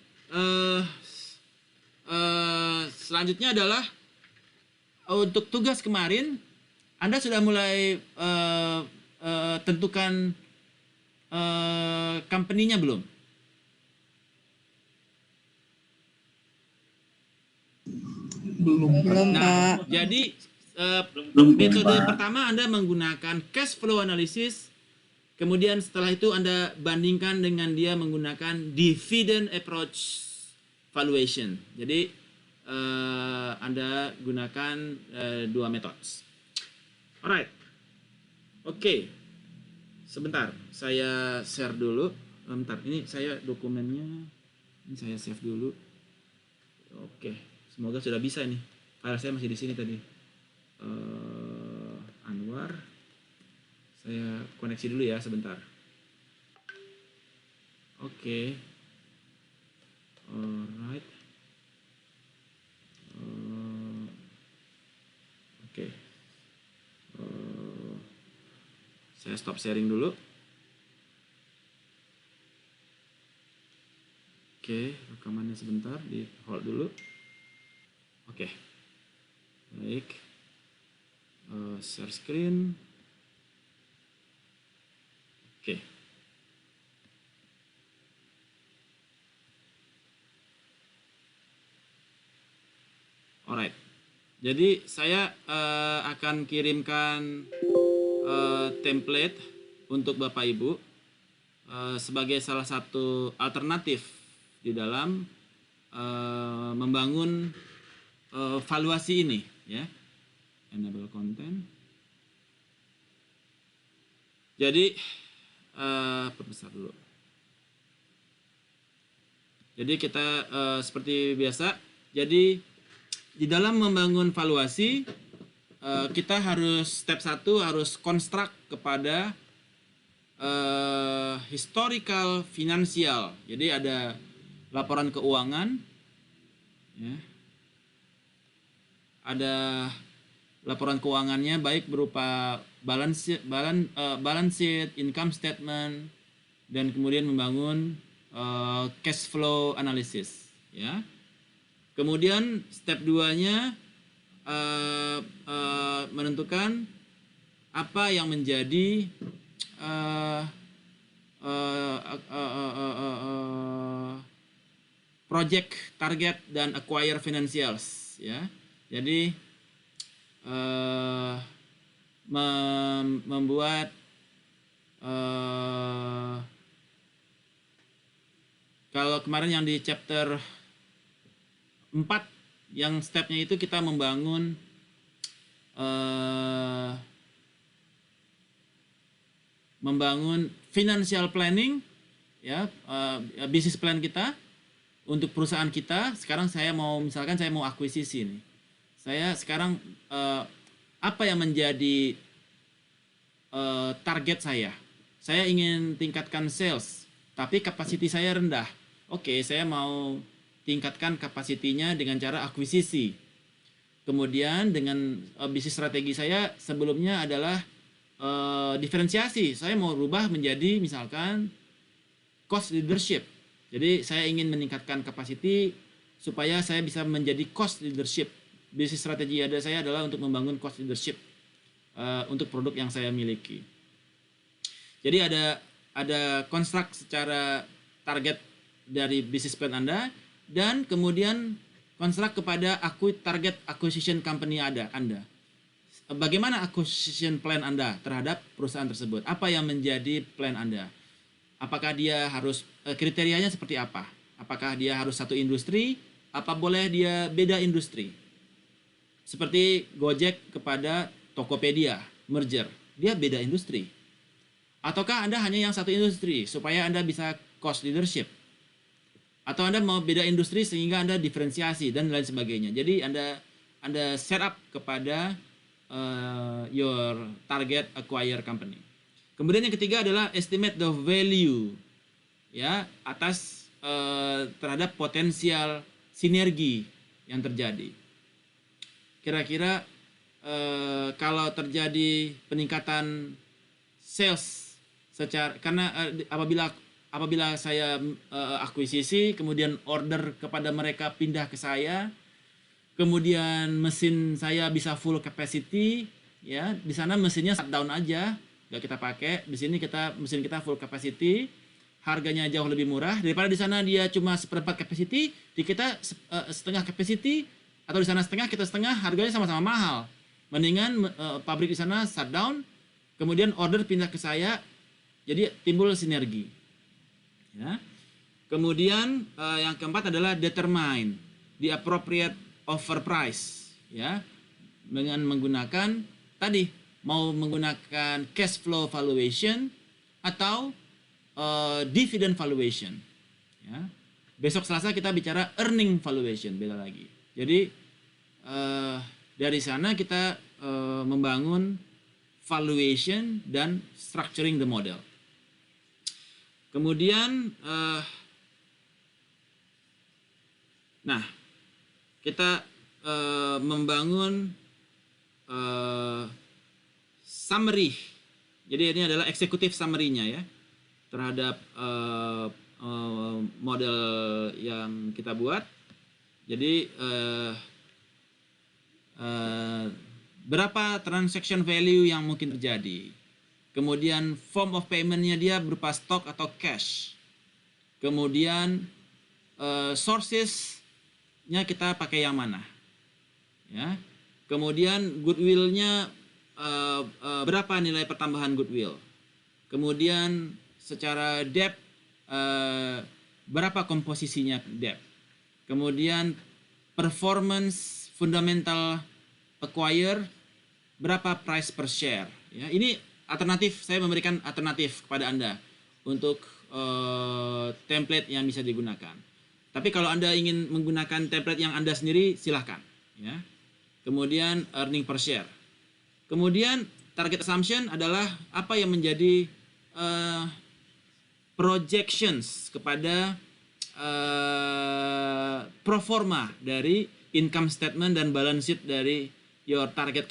selanjutnya adalah untuk tugas kemarin, Anda sudah mulai tentukan company-nya belum? Belum Nah, Pak. jadi Belum, metode Pak. pertama Anda menggunakan cash flow analysis Kemudian setelah itu Anda bandingkan dengan dia menggunakan dividend approach valuation. Jadi Anda gunakan dua metode. Alright. Oke. Sebentar, saya share dulu. Bentar, ini saya dokumennya. Ini saya save dulu. Oke, semoga sudah bisa ini. File saya masih di sini tadi. Anwar. Saya koneksi dulu ya sebentar. Oke. Alright. Oke. Saya stop sharing dulu. Oke, rekamannya sebentar, di hold dulu. Oke. Baik. Share screen. Oke. Alright. Jadi saya akan kirimkan template untuk Bapak Ibu sebagai salah satu alternatif di dalam membangun valuasi ini, ya. Enable content. Jadi perbesar dulu. Jadi kita seperti biasa. Jadi di dalam membangun valuasi kita harus step 1 harus construct kepada historical finansial. Jadi ada laporan keuangan, ya. Ada laporan keuangannya baik berupa balance sheet, income statement, dan kemudian membangun cash flow analysis, ya. Kemudian step 2-nya menentukan apa yang menjadi project target dan acquire financials, ya. Jadi membuat kalau kemarin yang di chapter 4 yang stepnya itu kita membangun financial planning, ya, business plan kita untuk perusahaan kita. Sekarang saya mau akuisisi nih. Saya sekarang apa yang menjadi target saya? Saya ingin tingkatkan sales, tapi capacity saya rendah. Oke, saya mau tingkatkan kapasitinya dengan cara akuisisi. Kemudian dengan bisnis strategi saya sebelumnya adalah diferensiasi. Saya mau rubah menjadi misalkan cost leadership. Jadi saya ingin meningkatkan kapasiti supaya saya bisa menjadi cost leadership. Bisnis strategi saya adalah untuk membangun cost leadership untuk produk yang saya miliki. Jadi ada konstruk secara target dari bisnis plan Anda, dan kemudian konstruk kepada target acquisition company Anda. Bagaimana acquisition plan Anda terhadap perusahaan tersebut? Apa yang menjadi plan Anda? Apakah dia harus kriterianya seperti apa? Apakah dia harus satu industri? Apa boleh dia beda industri? Seperti Gojek kepada Tokopedia, merger. Dia beda industri. Ataukah Anda hanya yang satu industri supaya Anda bisa cost leadership? Atau Anda mau beda industri sehingga Anda diferensiasi dan lain sebagainya. Jadi Anda set up kepada your target acquire company. Kemudian yang ketiga adalah estimate the value, ya, atas terhadap potensial sinergi yang terjadi. Kira-kira kalau terjadi peningkatan sales karena apabila saya akuisisi, kemudian order kepada mereka pindah ke saya, kemudian mesin saya bisa full capacity, ya, di sana mesinnya shutdown aja, nggak kita pakai. Di sini mesin kita full capacity, harganya jauh lebih murah daripada di sana dia cuma seperempat capacity, di kita setengah capacity, atau di sana setengah kita setengah, harganya sama-sama mahal. Mendingan pabrik di sana shutdown, kemudian order pindah ke saya, Jadi timbul sinergi. Ya. Kemudian yang keempat adalah determine the appropriate offer price, ya, dengan menggunakan tadi mau menggunakan cash flow valuation atau dividend valuation. Ya. Besok Selasa kita bicara earning valuation, beda lagi. Jadi dari sana kita membangun valuation dan structuring the model. Kemudian nah, kita membangun summary. Jadi ini adalah eksekutif summary-nya ya terhadap model yang kita buat. Jadi berapa transaction value yang mungkin terjadi. Kemudian form of payment-nya dia berupa stok atau cash. Kemudian sources-nya kita pakai yang mana. Ya. Kemudian goodwill-nya berapa nilai pertambahan goodwill. Kemudian secara debt berapa komposisinya debt. Kemudian performance fundamental acquire berapa price per share. Ya, ini alternatif, saya memberikan alternatif kepada Anda untuk template yang bisa digunakan. Tapi kalau Anda ingin menggunakan template yang Anda sendiri, silahkan. Ya. Kemudian earning per share. Kemudian target assumption adalah apa yang menjadi projections kepada pro forma dari income statement dan balance sheet dari your target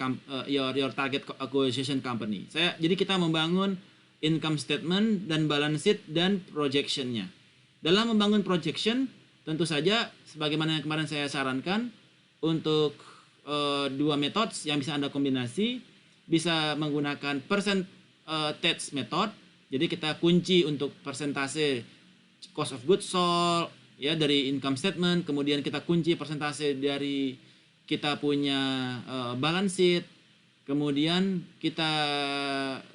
acquisition company. Jadi kita membangun income statement dan balance sheet dan projectionnya. Dalam membangun projection, tentu saja sebagaimana yang kemarin saya sarankan untuk dua metode yang bisa Anda kombinasi, bisa menggunakan percentage method. Jadi kita kunci untuk persentase cost of goods sold ya dari income statement, kemudian kita kunci persentase dari kita punya balance sheet, kemudian kita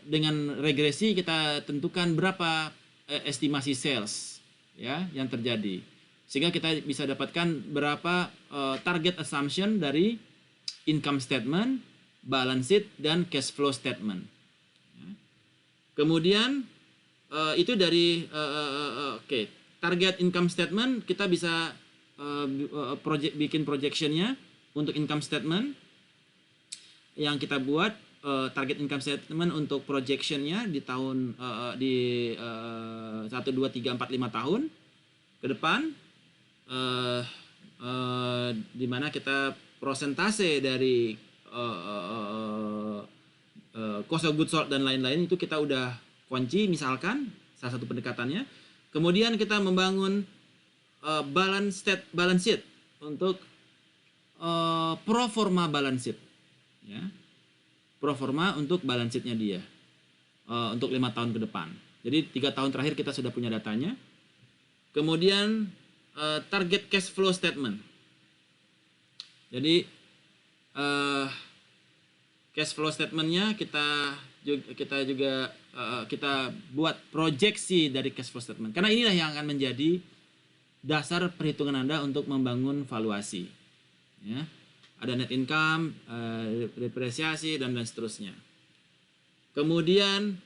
dengan regresi kita tentukan berapa estimasi sales ya yang terjadi, sehingga kita bisa dapatkan berapa target assumption dari income statement, balance sheet, dan cash flow statement. Ya. Kemudian itu dari target income statement kita bisa bikin projectionnya. Untuk income statement yang kita buat target income statement untuk projectionnya di tahun 1, 2, 3, 4, 5 tahun ke depan, di mana kita prosentase dari cost of goods sold dan lain-lain itu kita udah kunci, misalkan salah satu pendekatannya. Kemudian kita membangun balance sheet untuk pro forma balance sheet, ya, pro forma untuk balance sheetnya dia untuk 5 tahun ke depan. Jadi 3 tahun terakhir kita sudah punya datanya. Kemudian target cash flow statement. Jadi cash flow statementnya kita juga kita buat proyeksi dari cash flow statement. Karena inilah yang akan menjadi dasar perhitungan Anda untuk membangun valuasi. Ya, ada net income, depresiasi dan seterusnya. Kemudian,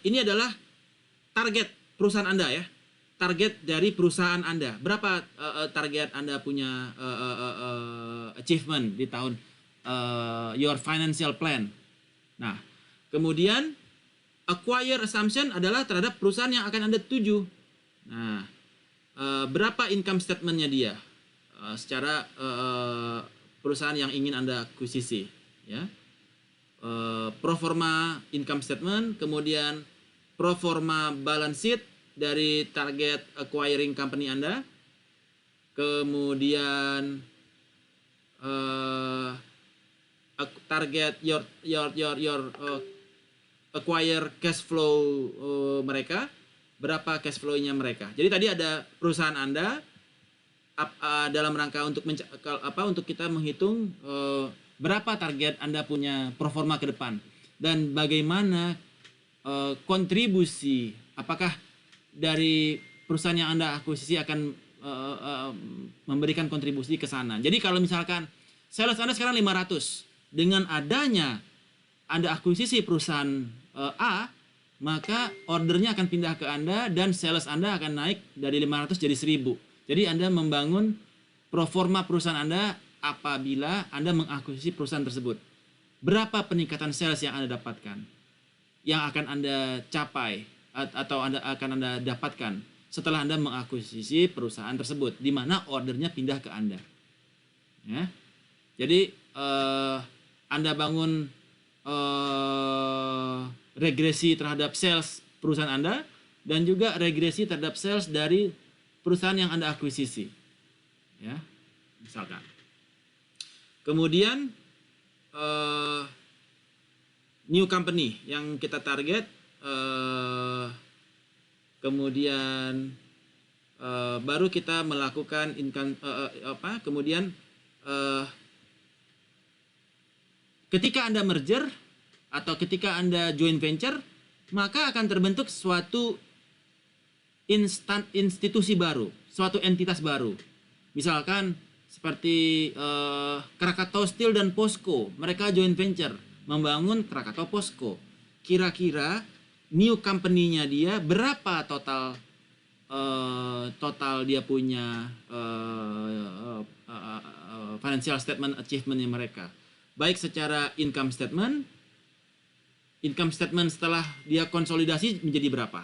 ini adalah target perusahaan Anda ya, target dari perusahaan Anda. Berapa target Anda punya achievement di tahun your financial plan. Nah, kemudian acquire assumption adalah terhadap perusahaan yang akan Anda tuju. Nah, berapa income statement-nya dia secara perusahaan yang ingin Anda akuisisi ya. Pro forma income statement, kemudian pro forma balance sheet dari target acquiring company Anda, kemudian target your acquire cash flow mereka, berapa cash flow-nya mereka. Jadi tadi ada perusahaan Anda dalam rangka untuk untuk kita menghitung berapa target Anda punya pro forma ke depan. dan bagaimana kontribusi, apakah dari perusahaan yang Anda akuisisi akan memberikan kontribusi ke sana. Jadi kalau misalkan sales Anda sekarang 500, dengan adanya Anda akuisisi perusahaan A, maka ordernya akan pindah ke Anda dan sales Anda akan naik dari 500 jadi 1000. Jadi Anda membangun proforma perusahaan Anda apabila Anda mengakuisisi perusahaan tersebut. Berapa peningkatan sales yang Anda dapatkan? Yang akan Anda capai atau akan Anda dapatkan setelah Anda mengakuisisi perusahaan tersebut, di mana ordernya pindah ke Anda. Ya. Jadi Anda bangun regresi terhadap sales perusahaan Anda dan juga regresi terhadap sales dari perusahaan yang Anda akuisisi. Ya, misalkan. Kemudian new company yang kita target, kemudian baru kita melakukan income, kemudian ketika Anda merger atau ketika Anda joint venture, maka akan terbentuk suatu institusi baru, suatu entitas baru. Misalkan seperti Krakatau Steel dan POSCO, mereka joint venture membangun Krakatau POSCO. Kira-kira new company-nya dia berapa total dia punya financial statement achievement-nya mereka. Baik secara income statement setelah dia konsolidasi menjadi berapa.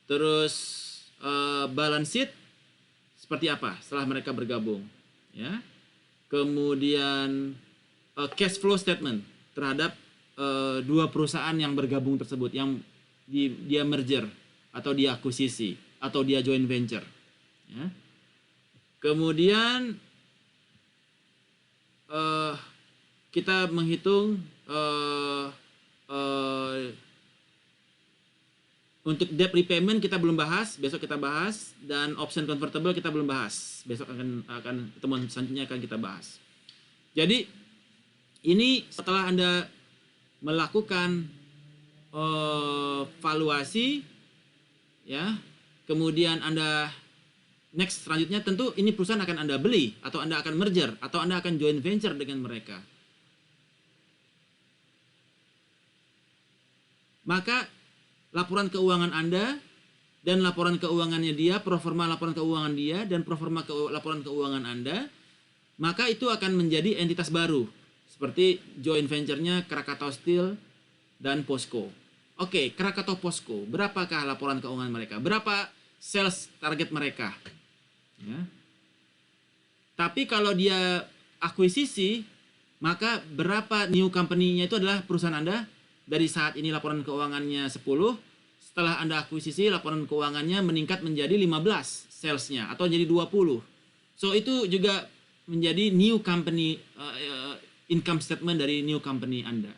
Terus balance sheet seperti apa setelah mereka bergabung, ya. Kemudian cash flow statement terhadap dua perusahaan yang bergabung tersebut, yang dia merger atau dia akuisisi atau dia joint venture, ya. Kemudian kita menghitung untuk debt repayment kita belum bahas, besok kita bahas, dan option convertible kita belum bahas, besok akan pertemuan selanjutnya akan kita bahas. Jadi ini setelah Anda melakukan valuasi, ya, kemudian Anda next selanjutnya tentu ini perusahaan akan Anda beli atau Anda akan merger atau Anda akan joint venture dengan mereka. Maka laporan keuangan Anda dan laporan keuangannya dia, proforma laporan keuangan dia dan proforma laporan keuangan Anda, maka itu akan menjadi entitas baru seperti joint venture-nya Krakatau Steel dan POSCO. Oke, Krakatau POSCO, berapakah laporan keuangan mereka? Berapa sales target mereka? Ya. Tapi kalau dia akuisisi, maka berapa new company-nya itu adalah perusahaan Anda. Dari saat ini laporan keuangannya 10, setelah Anda akuisisi laporan keuangannya meningkat menjadi 15 salesnya atau jadi 20. So itu juga menjadi new company income statement dari new company Anda.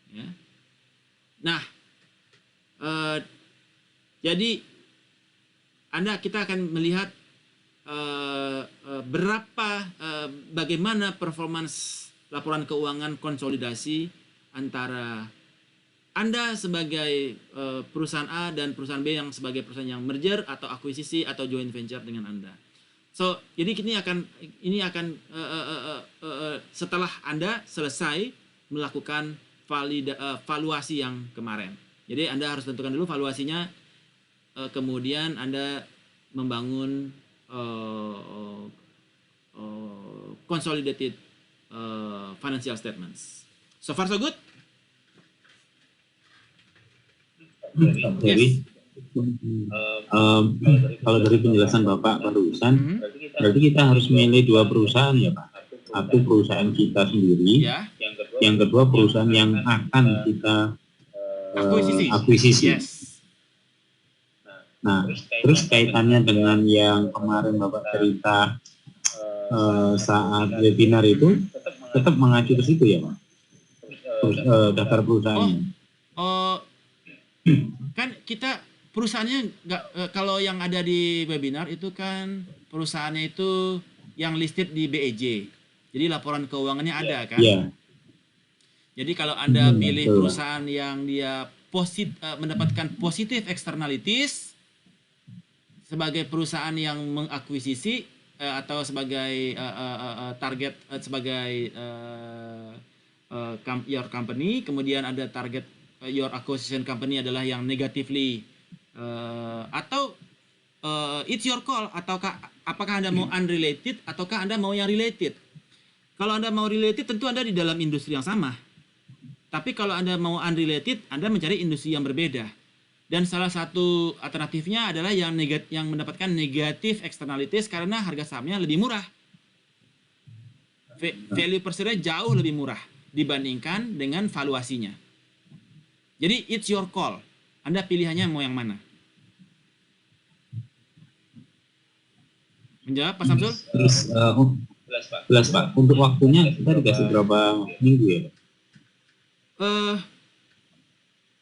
Ya. Nah, jadi kita akan melihat bagaimana performance laporan keuangan konsolidasi antara Anda sebagai perusahaan A dan perusahaan B yang sebagai perusahaan yang merger atau akuisisi atau joint venture dengan Anda. So, jadi ini akan setelah Anda selesai melakukan valuasi yang kemarin. Jadi Anda harus tentukan dulu valuasinya, kemudian Anda membangun consolidated financial statements. So far so good? Jadi kalau dari penjelasan Bapak barusan, berarti kita harus memilih dua perusahaan ya Pak. Satu perusahaan kita sendiri, Ya. Yang kedua perusahaan yang akan kita akuisisi. Yes. Nah, terus kaitannya dengan yang kemarin Bapak cerita saat webinar itu, tetap mengacu ke situ ya Pak? Daftar perusahaannya. Kan kita perusahaannya nggak, kalau yang ada di webinar itu kan perusahaannya itu yang listed di BEJ. Jadi laporan keuangannya ada kan? Iya. Jadi kalau Anda pilih betul, Pak. perusahaan yang dia mendapatkan positif externalities sebagai perusahaan yang mengakuisisi atau sebagai target sebagai your company, kemudian ada target your acquisition company adalah yang negatively atau it's your call, ataukah apakah Anda mau unrelated ataukah Anda mau yang related. Kalau Anda mau related tentu Anda di dalam industri yang sama. Tapi kalau Anda mau unrelated, Anda mencari industri yang berbeda. Dan salah satu alternatifnya adalah yang mendapatkan negatif externalities karena harga sahamnya lebih murah. Value per share jauh lebih murah dibandingkan dengan valuasinya. Jadi it's your call. Anda pilihannya mau yang mana? Menjawab Pak Samsul? Terus, jelas Pak. Untuk waktunya kita dikasih berapa minggu ya?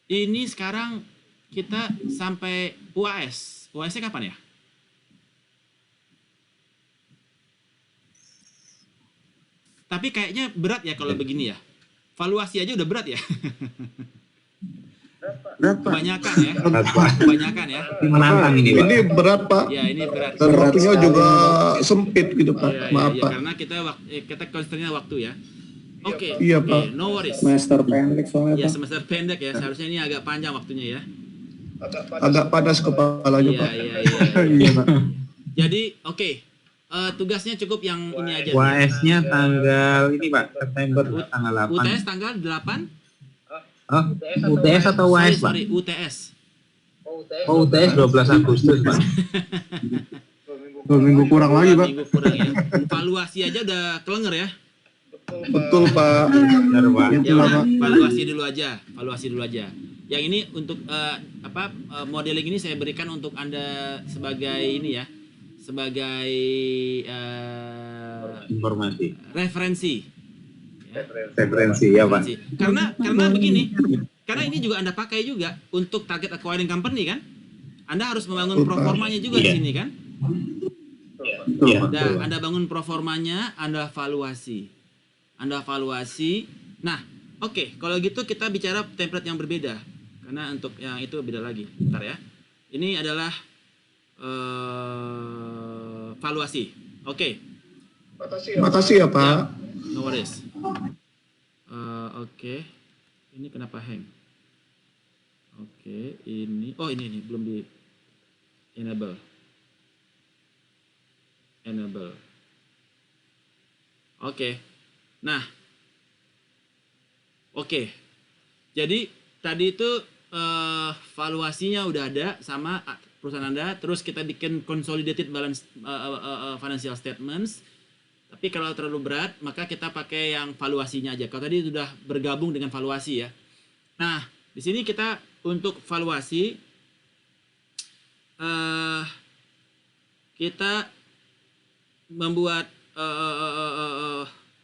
Ini sekarang kita sampai UAS. UAS-nya kapan ya? Tapi kayaknya berat ya kalau begini ya. Valuasi aja udah berat ya. Berat, Pak. Kebanyakan ya. Berat, Pak. Kebanyakan ya. Ini menantang ini Pak. Ini berat, Pak. Ya ini berat. Dan waktunya juga sempit gitu, Pak. Maaf, Pak. Karena kita constraint-nya waktu ya. Oke. Iya, Pak. No worries. Semester pendek soalnya, Ya Pak. semester pendek ya. Seharusnya ini agak panjang waktunya ya. Agak panas kepalanya, Iya, Pak. iya. Iya, Pak. Jadi oke. Tugasnya cukup yang ini aja. UAS-nya tanggal ini Pak, September tanggal 8. UTS tanggal 8? Oh, UTS atau UAS Pak? Sorry, UTS. Oh, UTS 12 Agustus Pak. 2 minggu kurang lagi, Pak. Minggu kurang ya. Valuasi aja udah kelenger ya. Betul, Pak. Benar Pak. Ya Itulah, udah, Pak. valuasi dulu aja. Yang ini untuk modeling ini saya berikan untuk Anda sebagai ini ya, sebagai Informasi. referensi. Ya, Referensi ya Pak. referensi. Karena begini, karena ini juga Anda pakai juga untuk target acquiring company kan? Anda harus membangun proformanya juga di Iya. sini kan? Iya. Nah, Anda bangun proformanya, Anda valuasi. Nah, oke, kalau gitu kita bicara template yang berbeda. Karena untuk yang itu beda lagi. Bentar ya. Ini adalah valuasi. Oke. Makasih ya, Pak. No worries. Oke. Ini kenapa hang? Oke, ini. Oh, ini belum di enable. Oke. Nah. Oke. Jadi tadi itu valuasinya udah ada sama perusahaan Anda, terus kita bikin consolidated balance financial statements. Tapi kalau terlalu berat, maka kita pakai yang valuasinya aja. Kalau tadi sudah bergabung dengan valuasi ya. Nah, di sini kita untuk valuasi kita membuat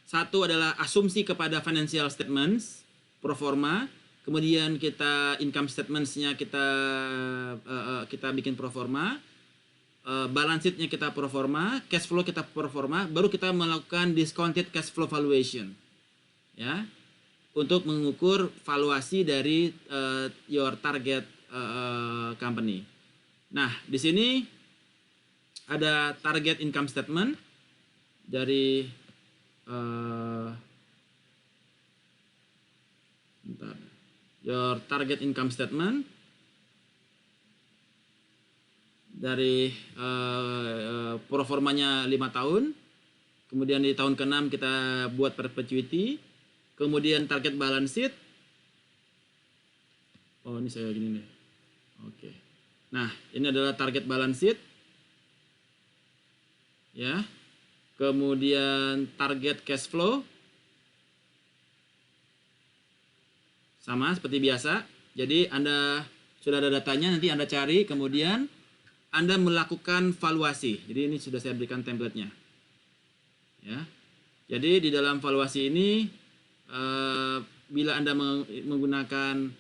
satu adalah asumsi kepada financial statements pro forma. Kemudian kita income statements-nya kita bikin pro forma, balance sheet-nya kita pro forma, cash flow kita pro forma, baru kita melakukan discounted cash flow valuation, ya, untuk mengukur valuasi dari your target company. Nah, di sini ada target income statement dari your target income statement dari pro formanya 5 tahun, kemudian di tahun ke-6 kita buat perpetuity, kemudian target balance sheet. Oh, ini saya gini nih. Oke. Nah, ini adalah target balance sheet. Ya. Kemudian target cash flow. Sama seperti biasa. Jadi Anda sudah ada datanya, nanti Anda cari, kemudian Anda melakukan valuasi. Jadi ini sudah saya berikan template-nya. Ya. Jadi di dalam valuasi ini bila Anda menggunakan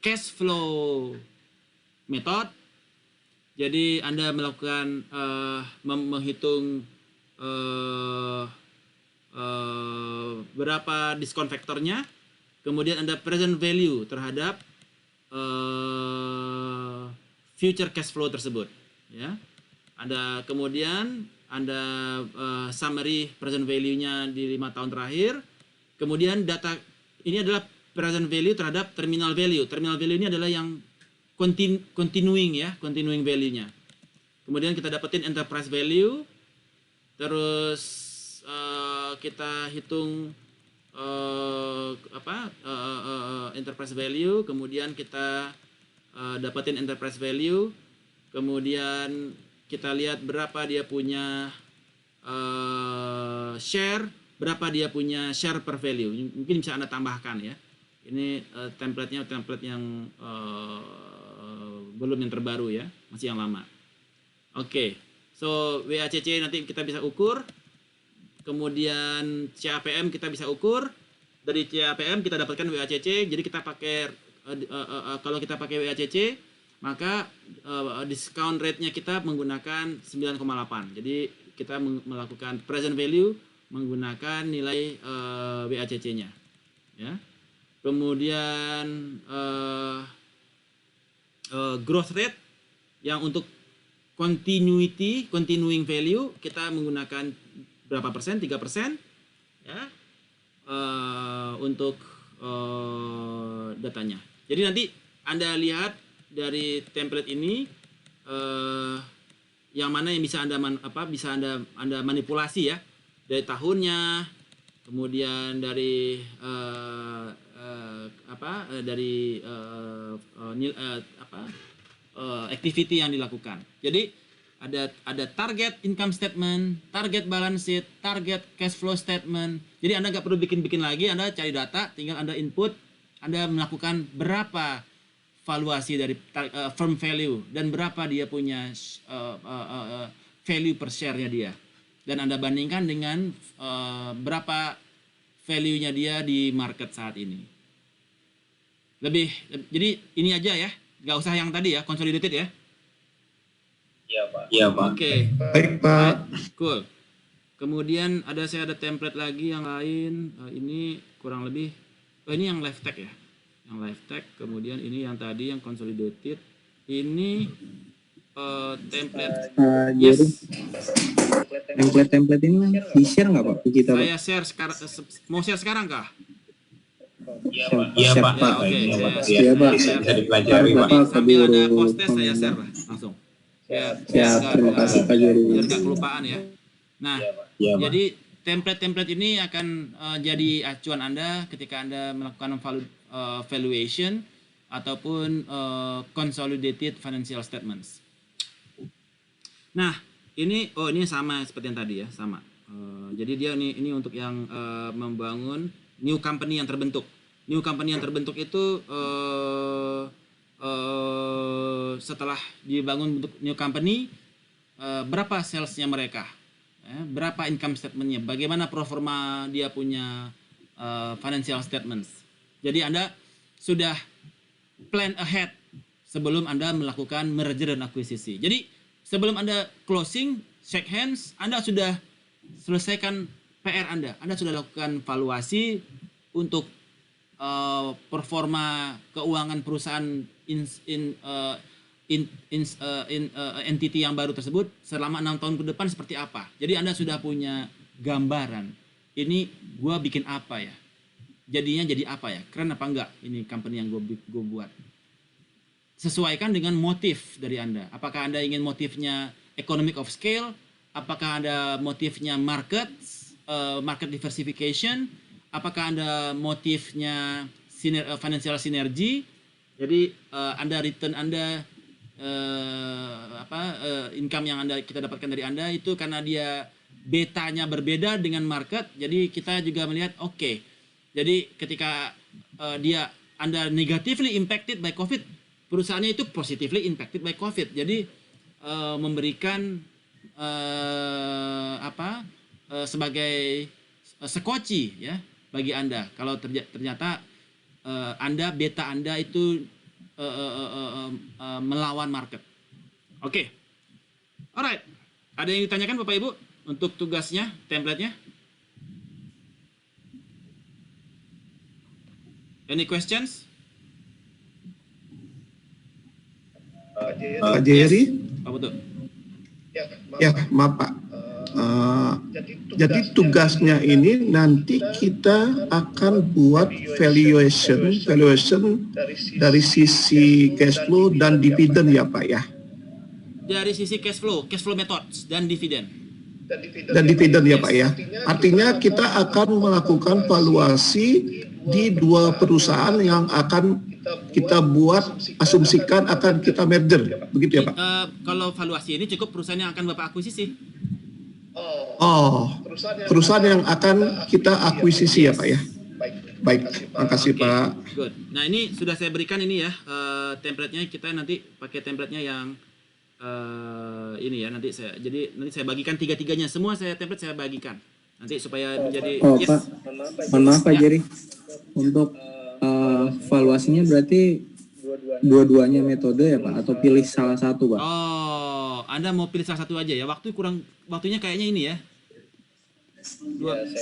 cash flow method, jadi Anda melakukan menghitung berapa diskon faktornya, kemudian Anda present value terhadap future cash flow tersebut, ya. Anda kemudian Anda summary present value-nya di 5 tahun terakhir. Kemudian data ini adalah present value terhadap terminal value. Terminal value ini adalah yang continuing ya, continuing value-nya. Kemudian kita dapetin enterprise value. Terus kita hitung enterprise value, kemudian kita dapetin enterprise value, kemudian kita lihat berapa dia punya share, berapa dia punya share per value. Mungkin bisa Anda tambahkan ya. Ini template yang belum yang terbaru ya, masih yang lama. Oke. So WACC nanti kita bisa ukur. Kemudian CAPM kita bisa ukur. Dari CAPM kita dapatkan WACC. Jadi kita pakai kalau kita pakai WACC, maka discount rate-nya kita menggunakan 9,8. Jadi kita melakukan present value menggunakan nilai WACC-nya. Ya. Kemudian growth rate yang untuk continuing value kita menggunakan berapa persen? 3%. Ya. Untuk datanya. Jadi nanti Anda lihat dari template ini yang mana yang bisa Anda Anda manipulasi ya, dari tahunnya, kemudian dari activity yang dilakukan. Jadi ada target income statement, target balance sheet, target cash flow statement. Jadi Anda nggak perlu bikin lagi, Anda cari data, tinggal Anda input, Anda melakukan berapa valuasi dari firm value dan berapa dia punya value per share-nya dia. Dan Anda bandingkan dengan berapa value-nya dia di market saat ini. Jadi ini aja ya, nggak usah yang tadi ya, consolidated ya. Iya Pak. Oke. Baik Pak. Cool. Kemudian saya ada template lagi yang lain. Ini kurang lebih. Ini yang live tag ya. Yang live tag. Kemudian ini yang tadi yang consolidated. Ini template. Yes. Template ini di share nggak Pak ke kita Pak? Saya share sekarang. Mau share sekarang kah? Iya Pak. Ya, oke. Iya, Pak. Bisa dipelajari Pak. Sambil ada post test saya share lah langsung. Ya, terima kasih Pak Juru. biar nggak kelupaan ya. Nah, Iya, Pak. jadi template ini akan jadi acuan Anda ketika Anda melakukan valuation ataupun consolidated financial statements. Nah, ini sama seperti yang tadi ya, sama. Jadi dia ini untuk yang membangun new company yang terbentuk. New company yang terbentuk itu setelah dibangun bentuk new company, berapa salesnya mereka, berapa income statementnya, bagaimana performa dia punya financial statements. Jadi Anda sudah plan ahead sebelum Anda melakukan merger dan akuisisi. Jadi sebelum Anda closing, shake hands, Anda sudah selesaikan PR Anda sudah lakukan valuasi untuk performa keuangan perusahaan entity yang baru tersebut selama 6 tahun ke depan seperti apa. Jadi Anda sudah punya gambaran. Ini gua bikin apa ya? Jadinya jadi apa ya? Keren apa enggak ini company yang gua buat? Sesuaikan dengan motif dari Anda. Apakah Anda ingin motifnya economic of scale? Apakah Anda motifnya market diversification? Apakah Anda motifnya financial synergy? Jadi Anda return Anda income yang kita dapatkan dari Anda itu karena dia betanya berbeda dengan market. Jadi kita juga melihat oke. Jadi ketika Anda negatively impacted by COVID, perusahaannya itu positively impacted by COVID. Jadi memberikan sebagai sekoci ya bagi Anda kalau ternyata beta Anda itu melawan market. Oke. Alright. Ada yang ditanyakan Bapak Ibu untuk tugasnya, template-nya? Any questions? Pak Jerry? Apa tuh? Ya, maaf Pak. Jadi tugasnya ini nanti kita akan buat valuation dari sisi cash flow dan dividen ya Pak ya. Dari sisi cash flow methods dan dividen. Ya Pak ya. Artinya kita akan melakukan valuasi di dua perusahaan yang akan kita buat, asumsikan akan kita merger, begitu ya Pak? Kalau valuasi ini cukup perusahaan yang akan Bapak akuisisi. Oh, perusahaan yang akan kita akuisisi ya Pak ya. Baik, makasih Okay, Pak. good. Nah ini sudah saya berikan ini ya, template-nya kita nanti pakai template-nya yang ini ya, nanti saya bagikan tiga-tiganya, semua template saya bagikan. Nanti supaya menjadi Pak, mohon maaf Pak Ya. Jerry. Untuk valuasinya berarti dua-duanya metode ya Pak, atau pilih salah satu Pak? Oh, Anda mau pilih salah satu aja ya? Waktunya kayaknya ini ya.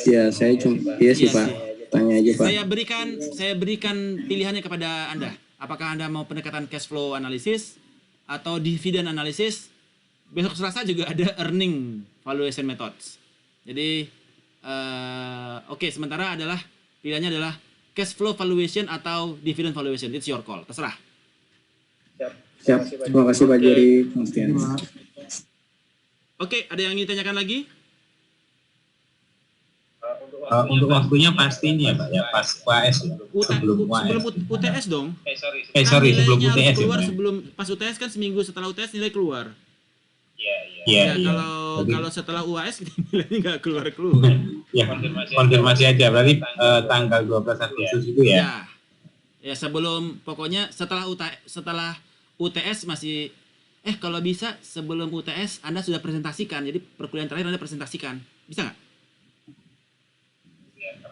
Ya, saya cuma iya sih Iya Pak. sih. Tanya aja Pak. Saya berikan pilihannya kepada Anda. Apakah Anda mau pendekatan cash flow analysis atau dividend analysis? Besok Selasa juga ada earning valuation methods. Jadi oke, sementara pilihannya adalah cash flow valuation atau dividend valuation. It's your call, terserah. Siap. Terima kasih Pak Jerry. Kemudian. Oke, ada yang ingin ditanyakan lagi? Untuk waktunya pasti ini ya Pak ya, pas UAS ya, sebelum UAS. Sebelum UTS dong. Sorry, sebelum Nilainya harus UTS ya keluar Pak ya? sebelum pas UTS kan seminggu setelah UTS nilai keluar. Iya, iya. Kalau setelah UAS nilainya nggak keluar. Ya, konfirmasi aja, berarti tanggal 12 Agustus itu ya? Ya sebelum, pokoknya setelah UTS masih, kalau bisa sebelum UTS Anda sudah presentasikan, jadi perkuliahan terakhir Anda presentasikan, bisa nggak?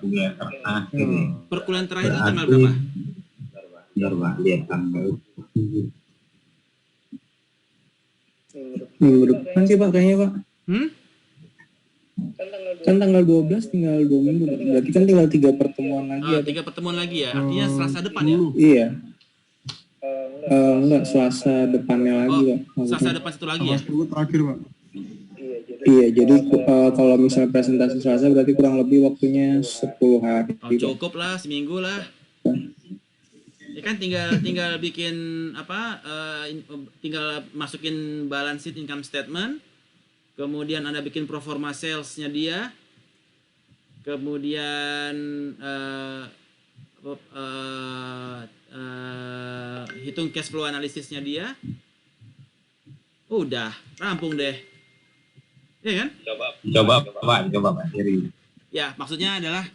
Iya, Perkuliahan terakhir itu tanggal berapa? Bentar Pak, lihat tanggal. Minggu depan sih Pak kayaknya Pak. Kan tanggal 12 tinggal 2 minggu Pak. Berarti kan tinggal 3 pertemuan lagi ya. 3 pertemuan lagi ya, artinya Selasa depan ya? Iya. Enggak, Selasa depannya lagi Pak. Selasa depan satu lagi ya? Terakhir Pak. Iya, jadi kalau misalnya presentasi Selasa berarti kurang lebih waktunya 10 hari. Cukup lah, seminggu lah. Ya kan tinggal bikin tinggal masukin balance sheet, income statement, kemudian Anda bikin pro forma sales-nya dia, kemudian hitung cash flow analisisnya dia, udah rampung deh. Ya kan? Coba Pak Jerry. Ya, maksudnya adalah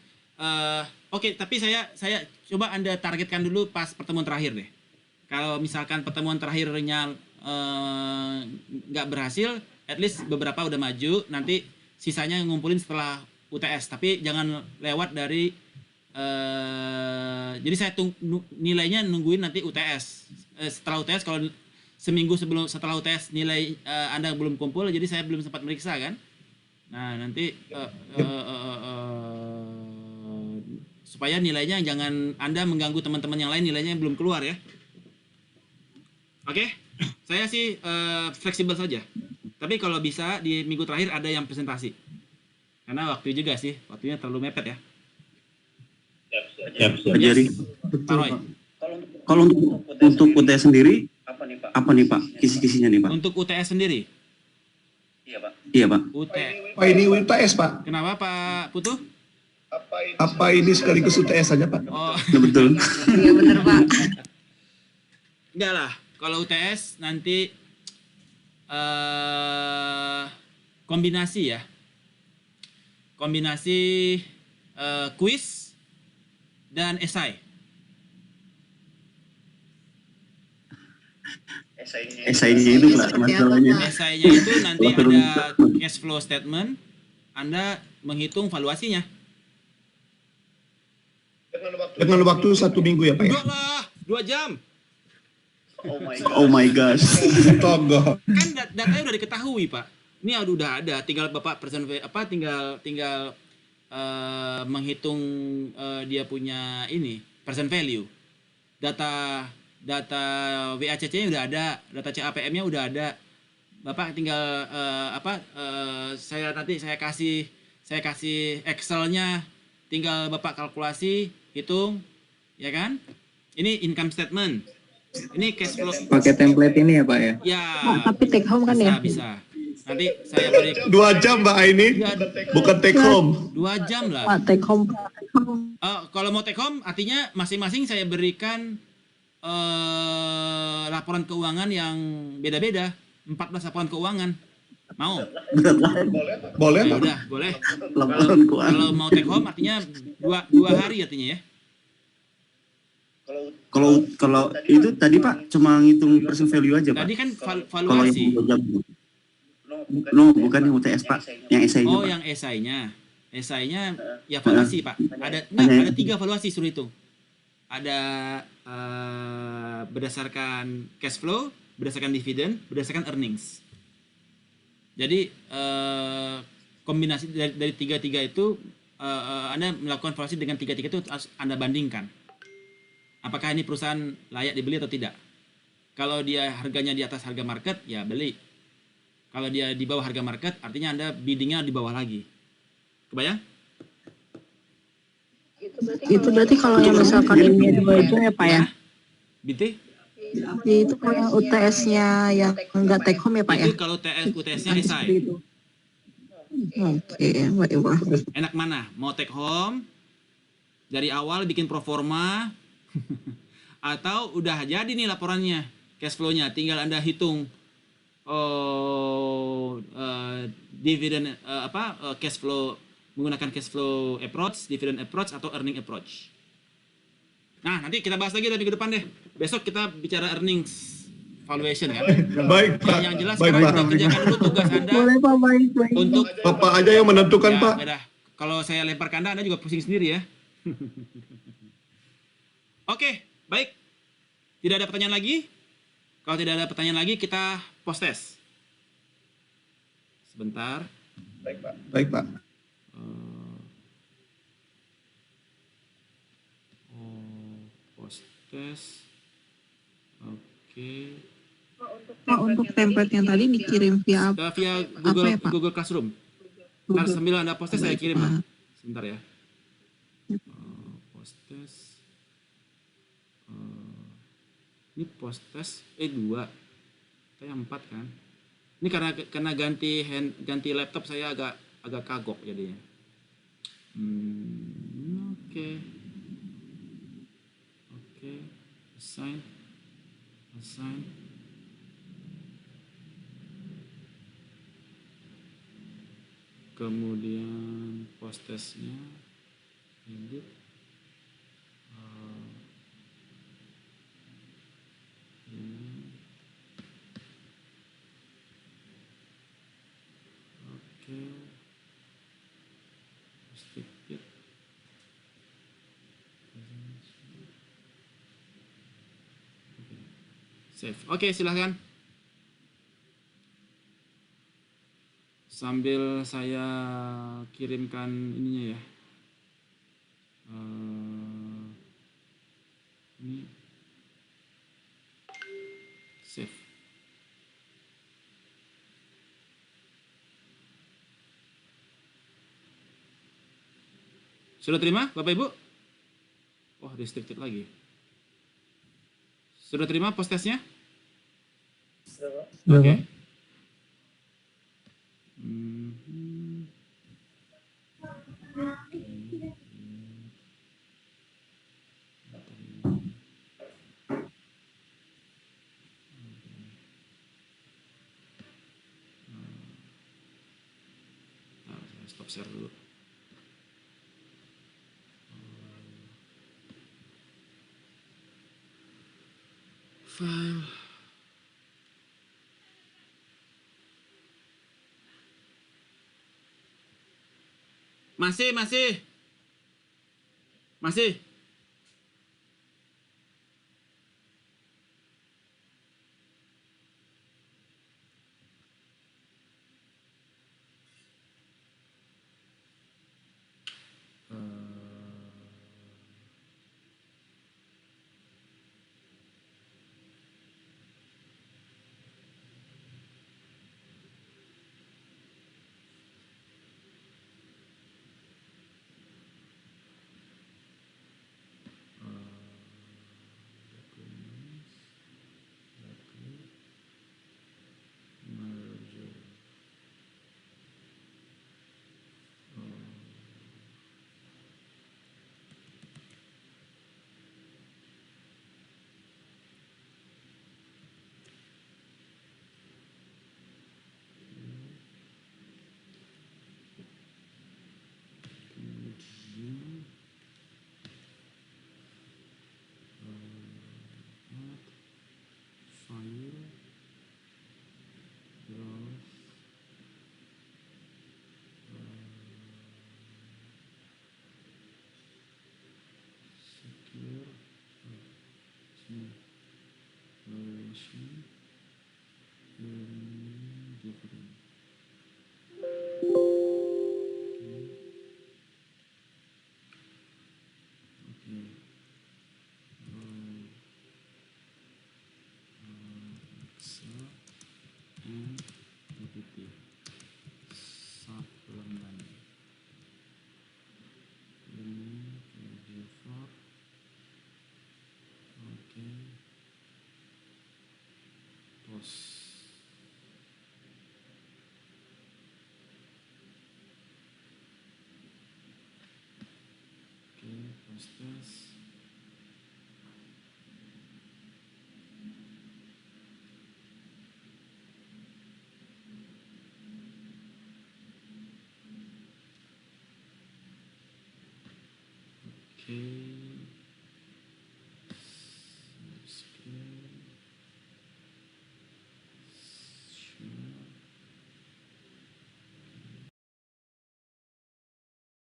oke, tapi saya coba Anda targetkan dulu pas pertemuan terakhir deh. Kalau misalkan pertemuan terakhirnya nggak berhasil, at least beberapa udah maju, nanti sisanya ngumpulin setelah UTS. Tapi jangan lewat dari jadi saya nilainya nungguin nanti UTS. Setelah UTS, kalau seminggu setelah UTS nilai Anda belum kumpul, jadi saya belum sempat meriksa kan. Nah nanti supaya nilainya jangan Anda mengganggu teman-teman yang lain nilainya belum keluar ya. Oke, saya sih fleksibel saja. Tapi kalau bisa di minggu terakhir ada yang presentasi. Karena waktu juga sih, waktunya terlalu mepet ya. Siap. Jadi, Pak Roy. kalau untuk UTS sendiri, apa nih Pak kisi-kisinya nih Pak? Untuk UTS sendiri. Iya Pak. Pak ini UTS Pak. Kenapa Pak Putu? Apa ini sekaligus UTS saja Pak? Oh, Ya, betul. Iya benar Pak. enggak lah. Kalau UTS nanti kombinasi ya. Kombinasi kuis dan esai. Esainya itu Pak masalahnya. Esainya itu nanti ada cash flow statement, Anda menghitung valuasinya. Dengan waktu 1 minggu ya Pak ya? Enggak lah, 2 jam. Oh my gosh. Togo. Kan datanya udah diketahui Pak. Ini udah ada, tinggal Bapak tinggal menghitung dia punya ini present value. Data WACC-nya udah ada, data CAPM-nya udah ada. Bapak tinggal saya kasih Excel-nya, tinggal Bapak kalkulasi, hitung, ya kan? Ini income statement. Ini cash flow. Pakai template ini ya Pak ya? Ya. Tapi take home kan ya? Bisa. Nanti saya beri 2 jam Mbak Aini, bukan take home. 2 jam lah. Pak, take home. Kalau mau take home, artinya masing-masing saya berikan laporan keuangan yang beda-beda. 14 laporan keuangan. Mau? Boleh Ya Pak? udah, boleh. Laporan keuangan. Kalau mau take home artinya dua hari artinya ya. Kalau itu tadi Pak cuma ngitung present value aja Pak. Tadi kan Kalau yang valuasi. 2 jam. No, bukan yang UTS Pak, yang esainya Oh, Pak. yang esainya. Esainya ya valuasi, Pak. Ada 3 valuasi suruh hitung. Ada berdasarkan cash flow, berdasarkan dividen, berdasarkan earnings. Jadi kombinasi dari tiga itu Anda melakukan valuasi dengan tiga itu harus Anda bandingkan. Apakah ini perusahaan layak dibeli atau tidak? Kalau dia harganya di atas harga market, ya beli. Kalau dia di bawah harga market, artinya Anda biddingnya di bawah lagi. Kebayang? Itu berarti kalau yang misalkan ini dua itu ya Pak ya? BT? Itu kalau yang UTS-nya yang enggak take home ya Pak ya? Itu kalau UTS-nya SI. Seperti itu. Oke, baik. Enak mana? Mau take home, dari awal bikin pro forma, atau udah jadi nih laporannya, cash flow-nya, tinggal Anda hitung dividen cash flow menggunakan cash flow approach, dividend approach atau earning approach. Nah, nanti kita bahas lagi minggu depan deh. Besok kita bicara earnings valuation kan. Baik Pak. Yang jelas Baik sekarang Pak. kita kerjakan dulu tugas Anda Boleh Pak, baik. untuk Bapak aja yang menentukan ya, Pak. beda. Kalau saya lempar ke Anda juga pusing sendiri ya. Oke, baik. Tidak ada pertanyaan lagi? Kalau tidak ada pertanyaan lagi, kita post test. Sebentar. Baik Pak. Post test. Oke. Pak, untuk template yang tadi dikirim via Via apa ya, Pak? Google Classroom. Ntar sambil Anda post test saya kirim lah. Sebentar ya. Post test. Ini post test 2. Saya 4 kan. Ini karena ganti laptop saya agak kagok jadinya. Oke. Assign. Kemudian post testnya edit. Oke. Restricted. Save. Oke, silahkan. Sambil saya kirimkan ininya ya. Ini save. Sudah terima, Bapak Ibu? Oh, restricted lagi. Sudah terima post testnya? Oke. Stop share dulu. File. Masih. different. Okay. Excel and PPT supplement. Ini review for. Okay. Post. Okay, posters. Okay.